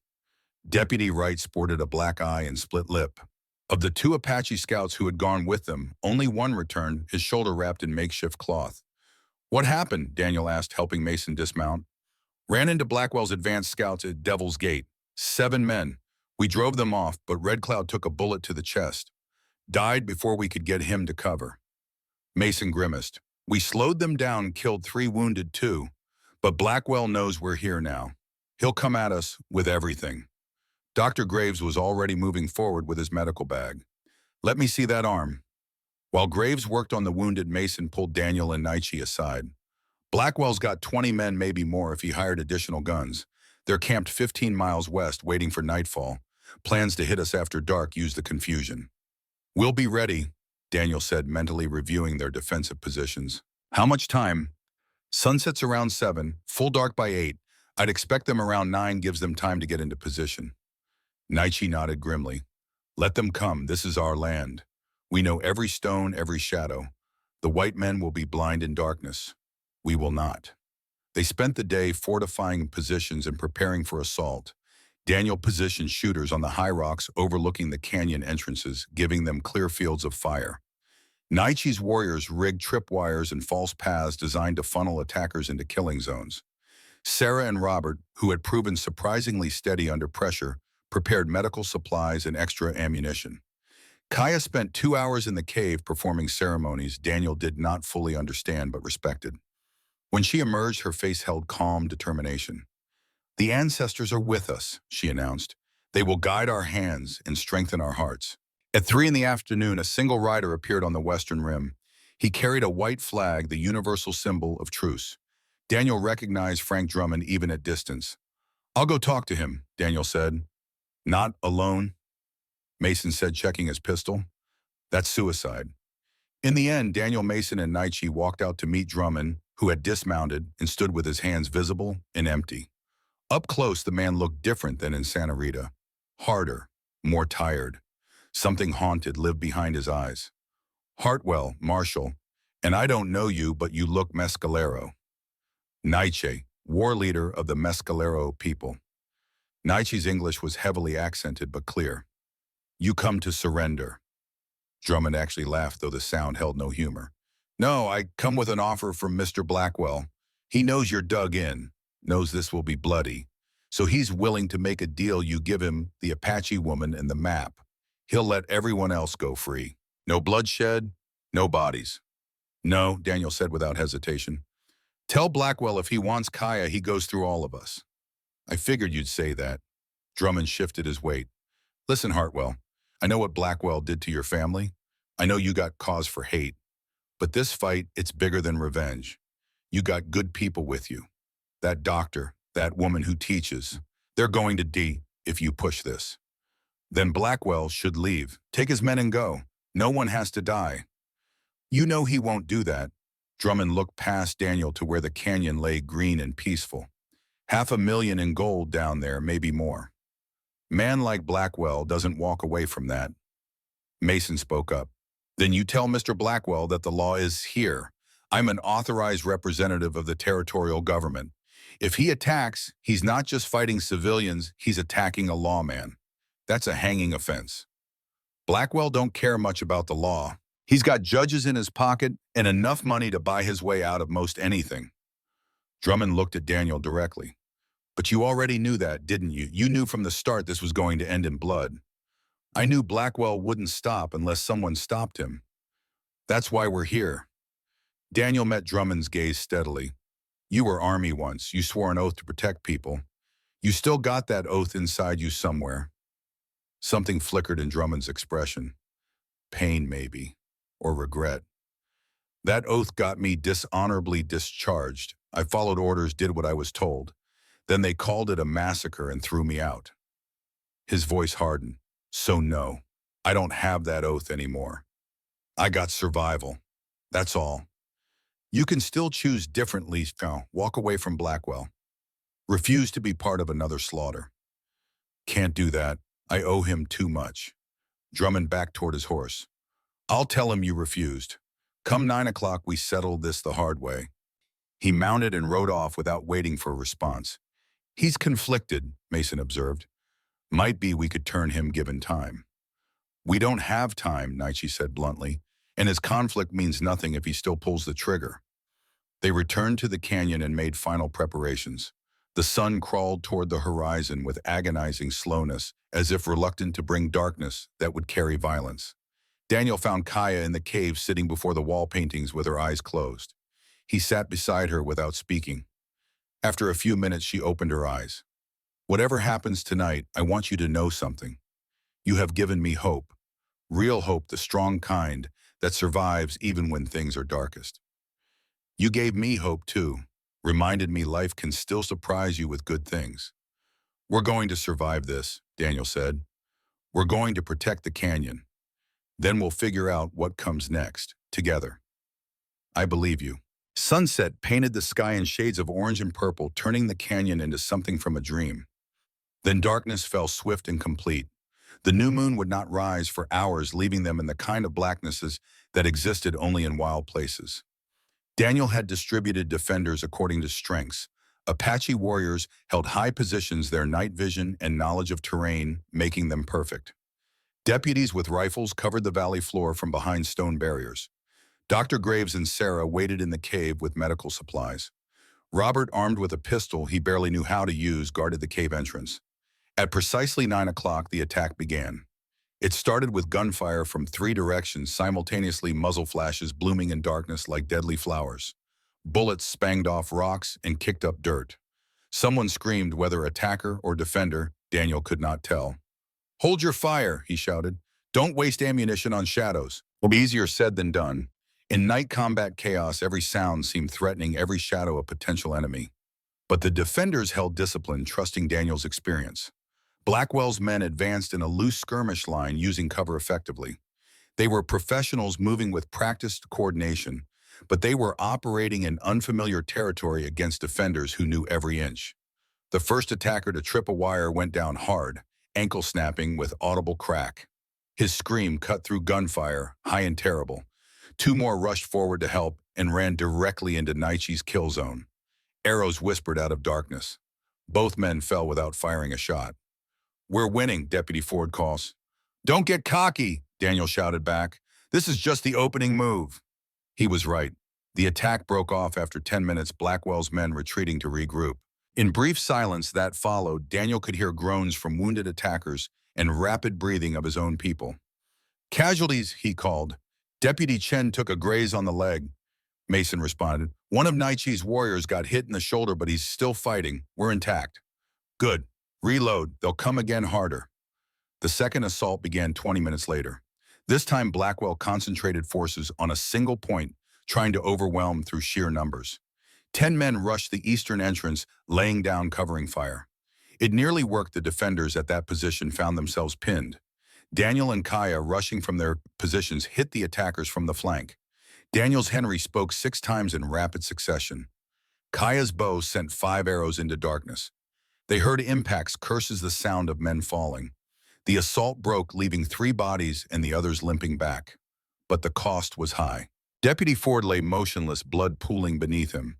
Deputy Wright sported a black eye and split lip. Of the two Apache scouts who had gone with them, only one returned, his shoulder wrapped in makeshift cloth. What happened? Daniel asked, helping Mason dismount. Ran into Blackwell's advanced scouts at Devil's Gate. 7 men. We drove them off, but Red Cloud took a bullet to the chest. Died before we could get him to cover. Mason grimaced. We slowed them down, killed 3 wounded too. But Blackwell knows we're here now. He'll come at us with everything. Dr. Graves was already moving forward with his medical bag. Let me see that arm. While Graves worked on the wounded, Mason pulled Daniel and Naichi aside. Blackwell's got 20 men, maybe more if he hired additional guns. They're camped 15 miles west, waiting for nightfall. Plans to hit us after dark use the confusion. We'll be ready, Daniel said, mentally reviewing their defensive positions. How much time? Sunset's around 7, full dark by 8. I'd expect them around 9 gives them time to get into position. Naichi nodded grimly. Let them come, this is our land. We know every stone, every shadow. The white men will be blind in darkness. We will not. They spent the day fortifying positions and preparing for assault. Daniel positioned shooters on the high rocks overlooking the canyon entrances, giving them clear fields of fire. Naichi's warriors rigged tripwires and false paths designed to funnel attackers into killing zones. Sarah and Robert, who had proven surprisingly steady under pressure, prepared medical supplies and extra ammunition. Kaya spent 2 hours in the cave performing ceremonies Daniel did not fully understand but respected. When she emerged, her face held calm determination. The ancestors are with us, she announced. They will guide our hands and strengthen our hearts. At 3 in the afternoon, a single rider appeared on the western rim. He carried a white flag, the universal symbol of truce. Daniel recognized Frank Drummond even at distance. I'll go talk to him, Daniel said. Not alone, Mason said, checking his pistol. That's suicide. In the end, Daniel, Mason, and Naichi walked out to meet Drummond, who had dismounted and stood with his hands visible and empty. Up close, the man looked different than in Santa Rita. Harder, more tired. Something haunted lived behind his eyes. Hartwell, Marshall, and I don't know you, but you look Mescalero. Naiche, war leader of the Mescalero people. Naichi's English was heavily accented but clear. You come to surrender. Drummond actually laughed, though the sound held no humor. No, I come with an offer from Mr. Blackwell. He knows you're dug in, knows this will be bloody. So he's willing to make a deal. You give him the Apache woman and the map. He'll let everyone else go free. No bloodshed, no bodies. No, Daniel said without hesitation. Tell Blackwell if he wants Kaya, he goes through all of us. I figured you'd say that. Drummond shifted his weight. Listen, Hartwell, I know what Blackwell did to your family. I know you got cause for hate. But this fight, it's bigger than revenge. You got good people with you. That doctor, that woman who teaches, they're going to D if you push this. Then Blackwell should leave. Take his men and go. No one has to die. You know he won't do that. Drummond looked past Daniel to where the canyon lay green and peaceful. $500,000 in gold down there, maybe more. Man like Blackwell doesn't walk away from that. Mason spoke up. Then you tell Mr. Blackwell that the law is here. I'm an authorized representative of the territorial government. If he attacks, he's not just fighting civilians, he's attacking a lawman. That's a hanging offense. Blackwell don't care much about the law. He's got judges in his pocket and enough money to buy his way out of most anything. Drummond looked at Daniel directly. But you already knew that, didn't you? You knew from the start this was going to end in blood. I knew Blackwell wouldn't stop unless someone stopped him. That's why we're here. Daniel met Drummond's gaze steadily. You were Army once. You swore an oath to protect people. You still got that oath inside you somewhere. Something flickered in Drummond's expression. Pain, maybe. Or regret. That oath got me dishonorably discharged. I followed orders, did what I was told. Then they called it a massacre and threw me out. His voice hardened. So no, I don't have that oath anymore. I got survival. That's all. You can still choose differently now. Walk away from Blackwell. Refuse to be part of another slaughter. Can't do that. I owe him too much. Drummond backed toward his horse. I'll tell him you refused. Come 9 o'clock, we settle this the hard way. He mounted and rode off without waiting for a response. He's conflicted, Mason observed. Might be we could turn him given time. We don't have time, Nietzsche said bluntly, and his conflict means nothing if he still pulls the trigger. They returned to the canyon and made final preparations. The sun crawled toward the horizon with agonizing slowness, as if reluctant to bring darkness that would carry violence. Daniel found Kaya in the cave sitting before the wall paintings with her eyes closed. He sat beside her without speaking. After a few minutes, she opened her eyes. Whatever happens tonight, I want you to know something. You have given me hope. Real hope, the strong kind that survives even when things are darkest. You gave me hope too, reminded me life can still surprise you with good things. We're going to survive this, Daniel said. We're going to protect the canyon. Then we'll figure out what comes next, together. I believe you. Sunset painted the sky in shades of orange and purple, turning the canyon into something from a dream. Then darkness fell swift and complete. The new moon would not rise for hours, leaving them in the kind of blacknesses that existed only in wild places. Daniel had distributed defenders according to strengths. Apache warriors held high positions, their night vision and knowledge of terrain making them perfect. Deputies with rifles covered the valley floor from behind stone barriers. Dr. Graves and Sarah waited in the cave with medical supplies. Robert, armed with a pistol he barely knew how to use, guarded the cave entrance. At precisely 9 o'clock, the attack began. It started with gunfire from 3 directions, simultaneously muzzle flashes blooming in darkness like deadly flowers. Bullets spanged off rocks and kicked up dirt. Someone screamed, whether attacker or defender, Daniel could not tell. Hold your fire, he shouted. Don't waste ammunition on shadows. Easier said than done. In night combat chaos, every sound seemed threatening, every shadow a potential enemy. But the defenders held discipline, trusting Daniel's experience. Blackwell's men advanced in a loose skirmish line, using cover effectively. They were professionals moving with practiced coordination, but they were operating in unfamiliar territory against defenders who knew every inch. The first attacker to trip a wire went down hard, ankle snapping with audible crack. His scream cut through gunfire, high and terrible. 2 more rushed forward to help and ran directly into Nietzsche's kill zone. Arrows whispered out of darkness. Both men fell without firing a shot. We're winning, Deputy Ford calls. Don't get cocky, Daniel shouted back. This is just the opening move. He was right. The attack broke off after 10 minutes, Blackwell's men retreating to regroup. In brief silence that followed, Daniel could hear groans from wounded attackers and rapid breathing of his own people. Casualties, he called. Deputy Chen took a graze on the leg, Mason responded. One of Naichi's warriors got hit in the shoulder, but he's still fighting. We're intact. Good. Reload. They'll come again harder. The second assault began 20 minutes later. This time, Blackwell concentrated forces on a single point, trying to overwhelm through sheer numbers. 10 men rushed the eastern entrance, laying down covering fire. It nearly worked. The defenders at that position found themselves pinned. Daniel and Kaya, rushing from their positions, hit the attackers from the flank. Daniel's Henry spoke 6 times in rapid succession. Kaya's bow sent 5 arrows into darkness. They heard impacts, curses, the sound of men falling. The assault broke, leaving 3 bodies and the others limping back. But the cost was high. Deputy Ford lay motionless, blood pooling beneath him.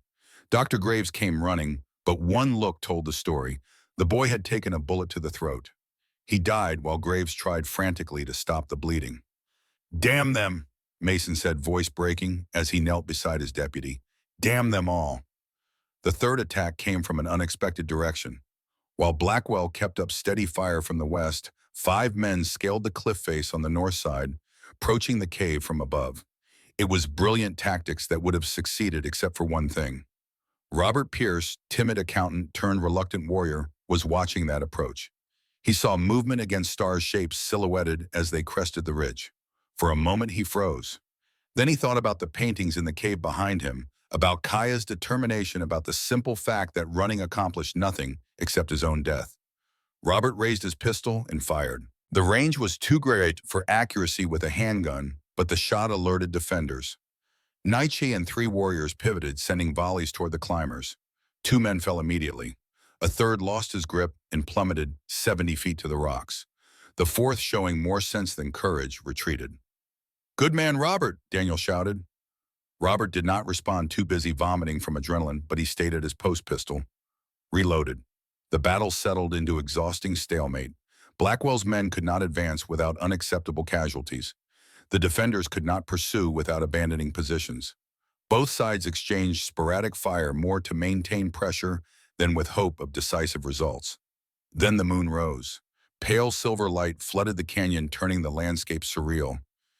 Dr. Graves came running, but one look told the story. The boy had taken a bullet to the throat. He died while Graves tried frantically to stop the bleeding. Damn them, Mason said, voice breaking, as he knelt beside his deputy. Damn them all. The third attack came from an unexpected direction. While Blackwell kept up steady fire from the west, 5 men scaled the cliff face on the north side, approaching the cave from above. It was brilliant tactics that would have succeeded except for one thing. Robert Pierce, timid accountant turned reluctant warrior, was watching that approach. He saw movement against star shapes silhouetted as they crested the ridge. For a moment he froze. Then he thought about the paintings in the cave behind him, about Kaya's determination, about the simple fact that running accomplished nothing except his own death. Robert raised his pistol and fired. The range was too great for accuracy with a handgun, but the shot alerted defenders. Naichi and 3 warriors pivoted, sending volleys toward the climbers. 2 men fell immediately. A third lost his grip and plummeted 70 feet to the rocks. The fourth, showing more sense than courage, retreated. Good man, Robert, Daniel shouted. Robert did not respond, too busy vomiting from adrenaline, but he stayed at his post pistol. Reloaded. The battle settled into exhausting stalemate. Blackwell's men could not advance without unacceptable casualties. The defenders could not pursue without abandoning positions. Both sides exchanged sporadic fire, more to maintain pressure than with hope of decisive results. Then the moon rose. Pale silver light flooded the canyon, turning the landscape surreal.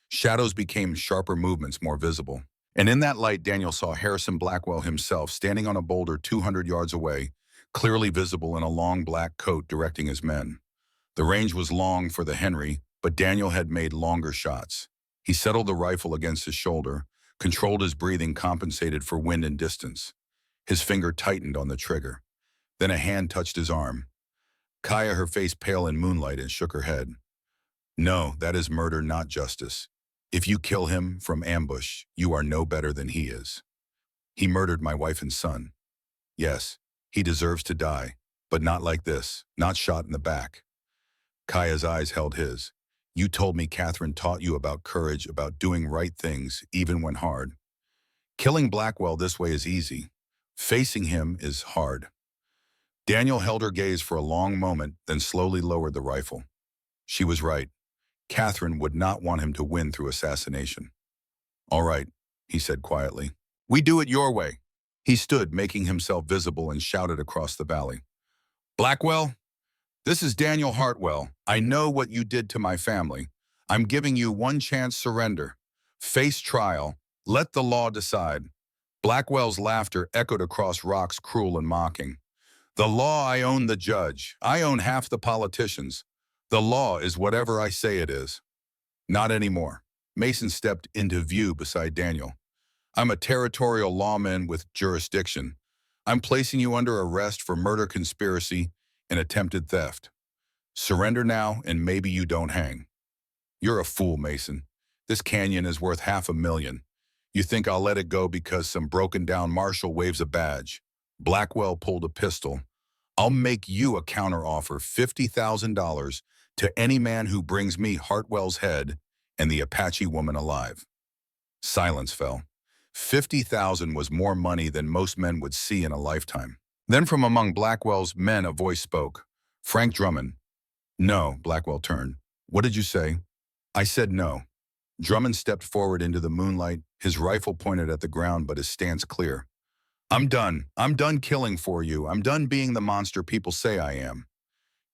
Shadows became sharper, movements more visible. And in that light, Daniel saw Harrison Blackwell himself standing on a boulder 200 yards away, clearly visible in a long black coat, directing his men. The range was long for the Henry, but Daniel had made longer shots. He settled the rifle against his shoulder, controlled his breathing, compensated for wind and distance. His finger tightened on the trigger. Then a hand touched his arm. Kaya, her face pale in moonlight, and shook her head. No, that is murder, not justice. If you kill him from ambush, you are no better than he is. He murdered my wife and son. Yes, he deserves to die, but not like this, not shot in the back. Kaya's eyes held his. You told me Catherine taught you about courage, about doing right things, even when hard. Killing Blackwell this way is easy. Facing him is hard. Daniel held her gaze for a long moment, then slowly lowered the rifle. She was right. Catherine would not want him to win through assassination. All right, he said quietly. We do it your way. He stood, making himself visible, and shouted across the valley. Blackwell, this is Daniel Hartwell. I know what you did to my family. I'm giving you one chance. Surrender. Face trial. Let the law decide. Blackwell's laughter echoed across rocks, cruel and mocking. The law, I own the judge. I own half the politicians. The law is whatever I say it is. Not anymore. Mason stepped into view beside Daniel. I'm a territorial lawman with jurisdiction. I'm placing you under arrest for murder, conspiracy, and attempted theft. Surrender now, and maybe you don't hang. You're a fool, Mason. This canyon is worth $500,000. You think I'll let it go because some broken-down marshal waves a badge? Blackwell pulled a pistol. I'll make you a counteroffer, $50,000 to any man who brings me Hartwell's head and the Apache woman alive. Silence fell. 50,000 was more money than most men would see in a lifetime. Then from among Blackwell's men a voice spoke. Frank Drummond. No, Blackwell turned. What did you say? I said no. Drummond stepped forward into the moonlight, his rifle pointed at the ground but his stance clear. I'm done. I'm done killing for you. I'm done being the monster people say I am.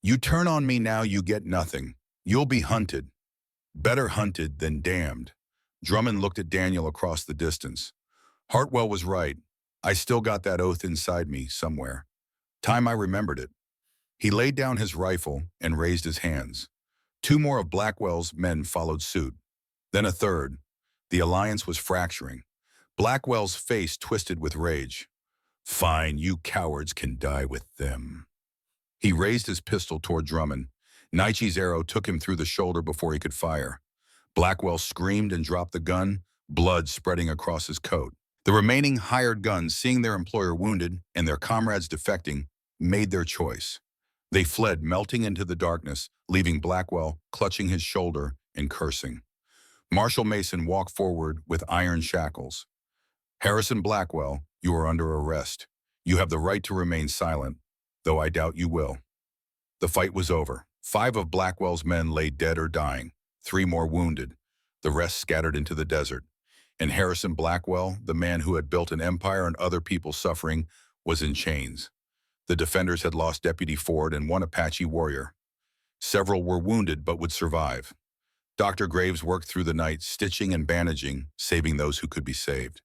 You turn on me now, you get nothing. You'll be hunted. Better hunted than damned. Drummond looked at Daniel across the distance. Hartwell was right. I still got that oath inside me somewhere. Time I remembered it. He laid down his rifle and raised his hands. Two more of Blackwell's men followed suit. Then a third. The alliance was fracturing. Blackwell's face twisted with rage. Fine, you cowards can die with them. He raised his pistol toward Drummond. Nietzsche's arrow took him through the shoulder before he could fire. Blackwell screamed and dropped the gun, blood spreading across his coat. The remaining hired guns, seeing their employer wounded and their comrades defecting, made their choice. They fled, melting into the darkness, leaving Blackwell clutching his shoulder and cursing. Marshal Mason walked forward with iron shackles. Harrison Blackwell, you are under arrest. You have the right to remain silent, though I doubt you will. The fight was over. 5 of Blackwell's men lay dead or dying, 3 more wounded. The rest scattered into the desert. And Harrison Blackwell, the man who had built an empire and other people suffering, was in chains. The defenders had lost Deputy Ford and 1 Apache warrior. Several were wounded but would survive. Dr. Graves worked through the night, stitching and bandaging, saving those who could be saved.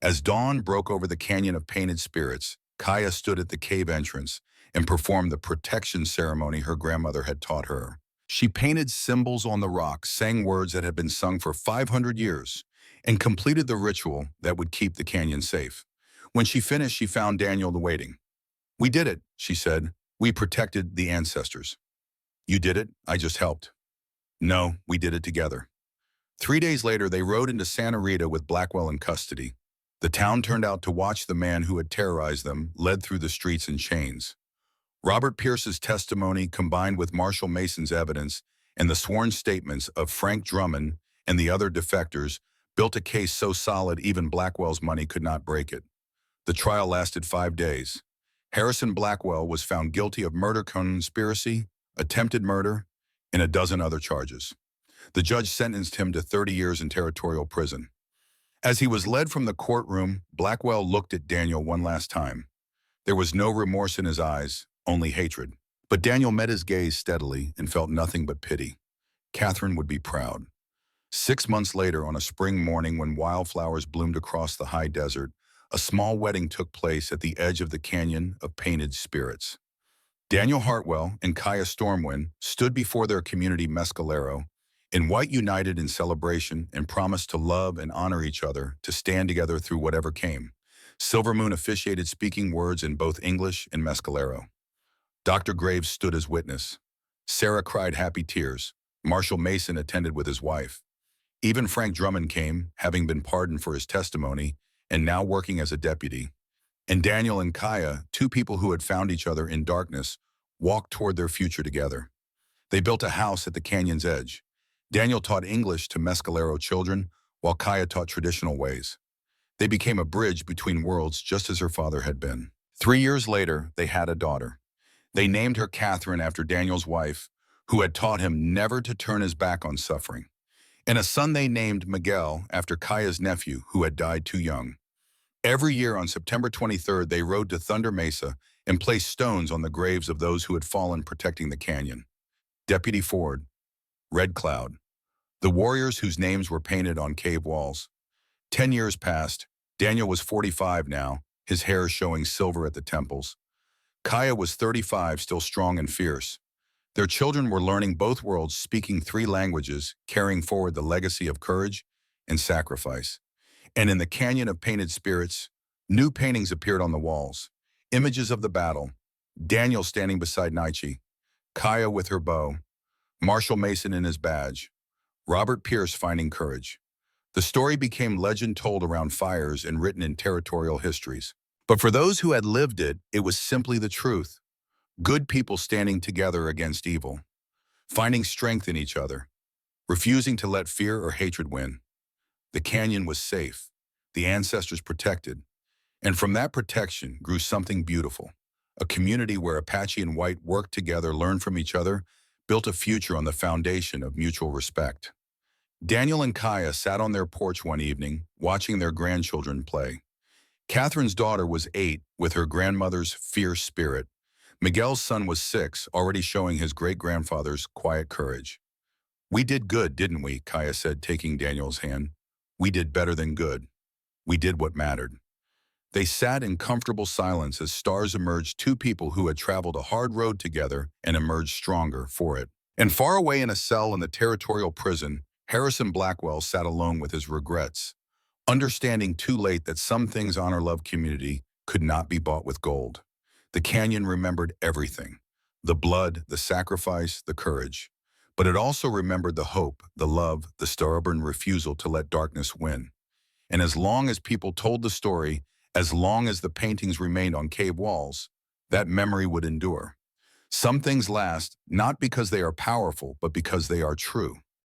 As dawn broke over the canyon of painted spirits, Kaya stood at the cave entrance and performed the protection ceremony her grandmother had taught her. She painted symbols on the rock, sang words that had been sung for 500 years, and completed the ritual that would keep the canyon safe. When she finished, she found Daniel waiting. We did it, she said. We protected the ancestors. You did it, I just helped. No, we did it together. 3 days later, they rode into Santa Rita with Blackwell in custody. The town turned out to watch the man who had terrorized them led through the streets in chains. Robert Pierce's testimony, combined with Marshal Mason's evidence and the sworn statements of Frank Drummond and the other defectors, built a case so solid even Blackwell's money could not break it. The trial lasted 5 days. Harrison Blackwell was found guilty of murder conspiracy, attempted murder, and a dozen other charges. The judge sentenced him to 30 years in territorial prison. As he was led from the courtroom, Blackwell looked at Daniel one last time. There was no remorse in his eyes, only hatred. But Daniel met his gaze steadily and felt nothing but pity. Catherine would be proud. 6 months later, on a spring morning when wildflowers bloomed across the high desert, a small wedding took place at the edge of the canyon of painted spirits. Daniel Hartwell and Kaya Stormwind stood before their community mescalero, in white united in celebration and promised to love and honor each other, to stand together through whatever came. Silver Moon officiated, speaking words in both English and mescalero. Dr. Graves stood as witness. Sarah cried happy tears. Marshal Mason attended with his wife. Even Frank Drummond came, having been pardoned for his testimony, and now working as a deputy. And Daniel and Kaya, 2 people who had found each other in darkness, walked toward their future together. They built a house at the canyon's edge. Daniel taught English to mescalero children, while Kaya taught traditional ways. They became a bridge between worlds, just as her father had been. 3 years later, they had a daughter. They named her Catherine after Daniel's wife, who had taught him never to turn his back on suffering, and a son they named Miguel after Kaya's nephew, who had died too young. Every year on September 23rd, they rode to Thunder Mesa and placed stones on the graves of those who had fallen protecting the canyon. Deputy Ford, Red Cloud, the warriors whose names were painted on cave walls. 10 years passed. Daniel was 45 now, his hair showing silver at the temples. Kaya was 35, still strong and fierce. Their children were learning both worlds, speaking 3 languages, carrying forward the legacy of courage and sacrifice. And in the canyon of painted spirits, new paintings appeared on the walls. Images of the battle. Daniel standing beside Nietzsche. Kaya with her bow. Marshal Mason in his badge. Robert Pierce finding courage. The story became legend told around fires and written in territorial histories. But for those who had lived it, it was simply the truth. Good people standing together against evil. Finding strength in each other. Refusing to let fear or hatred win. The canyon was safe. The ancestors protected. And from that protection grew something beautiful. A community where Apache and White worked together, learned from each other, built a future on the foundation of mutual respect. Daniel and Kaya sat on their porch one evening, watching their grandchildren play. Catherine's daughter was 8, with her grandmother's fierce spirit. Miguel's son was 6, already showing his great-grandfather's quiet courage. "We did good, didn't we?" Kaya said, taking Daniel's hand. "We did better than good. We did what mattered." They sat in comfortable silence as stars emerged, two people who had traveled a hard road together and emerged stronger for it. And far away in a cell in the territorial prison, Harrison Blackwell sat alone with his regrets, understanding too late that some things on our love community could not be bought with gold. The canyon remembered everything: the blood, the sacrifice, the courage. But it also remembered the hope, the love, the stubborn refusal to let darkness win. And as long as people told the story, as long as the paintings remained on cave walls, that memory would endure. Some things last, not because they are powerful, but because they are true.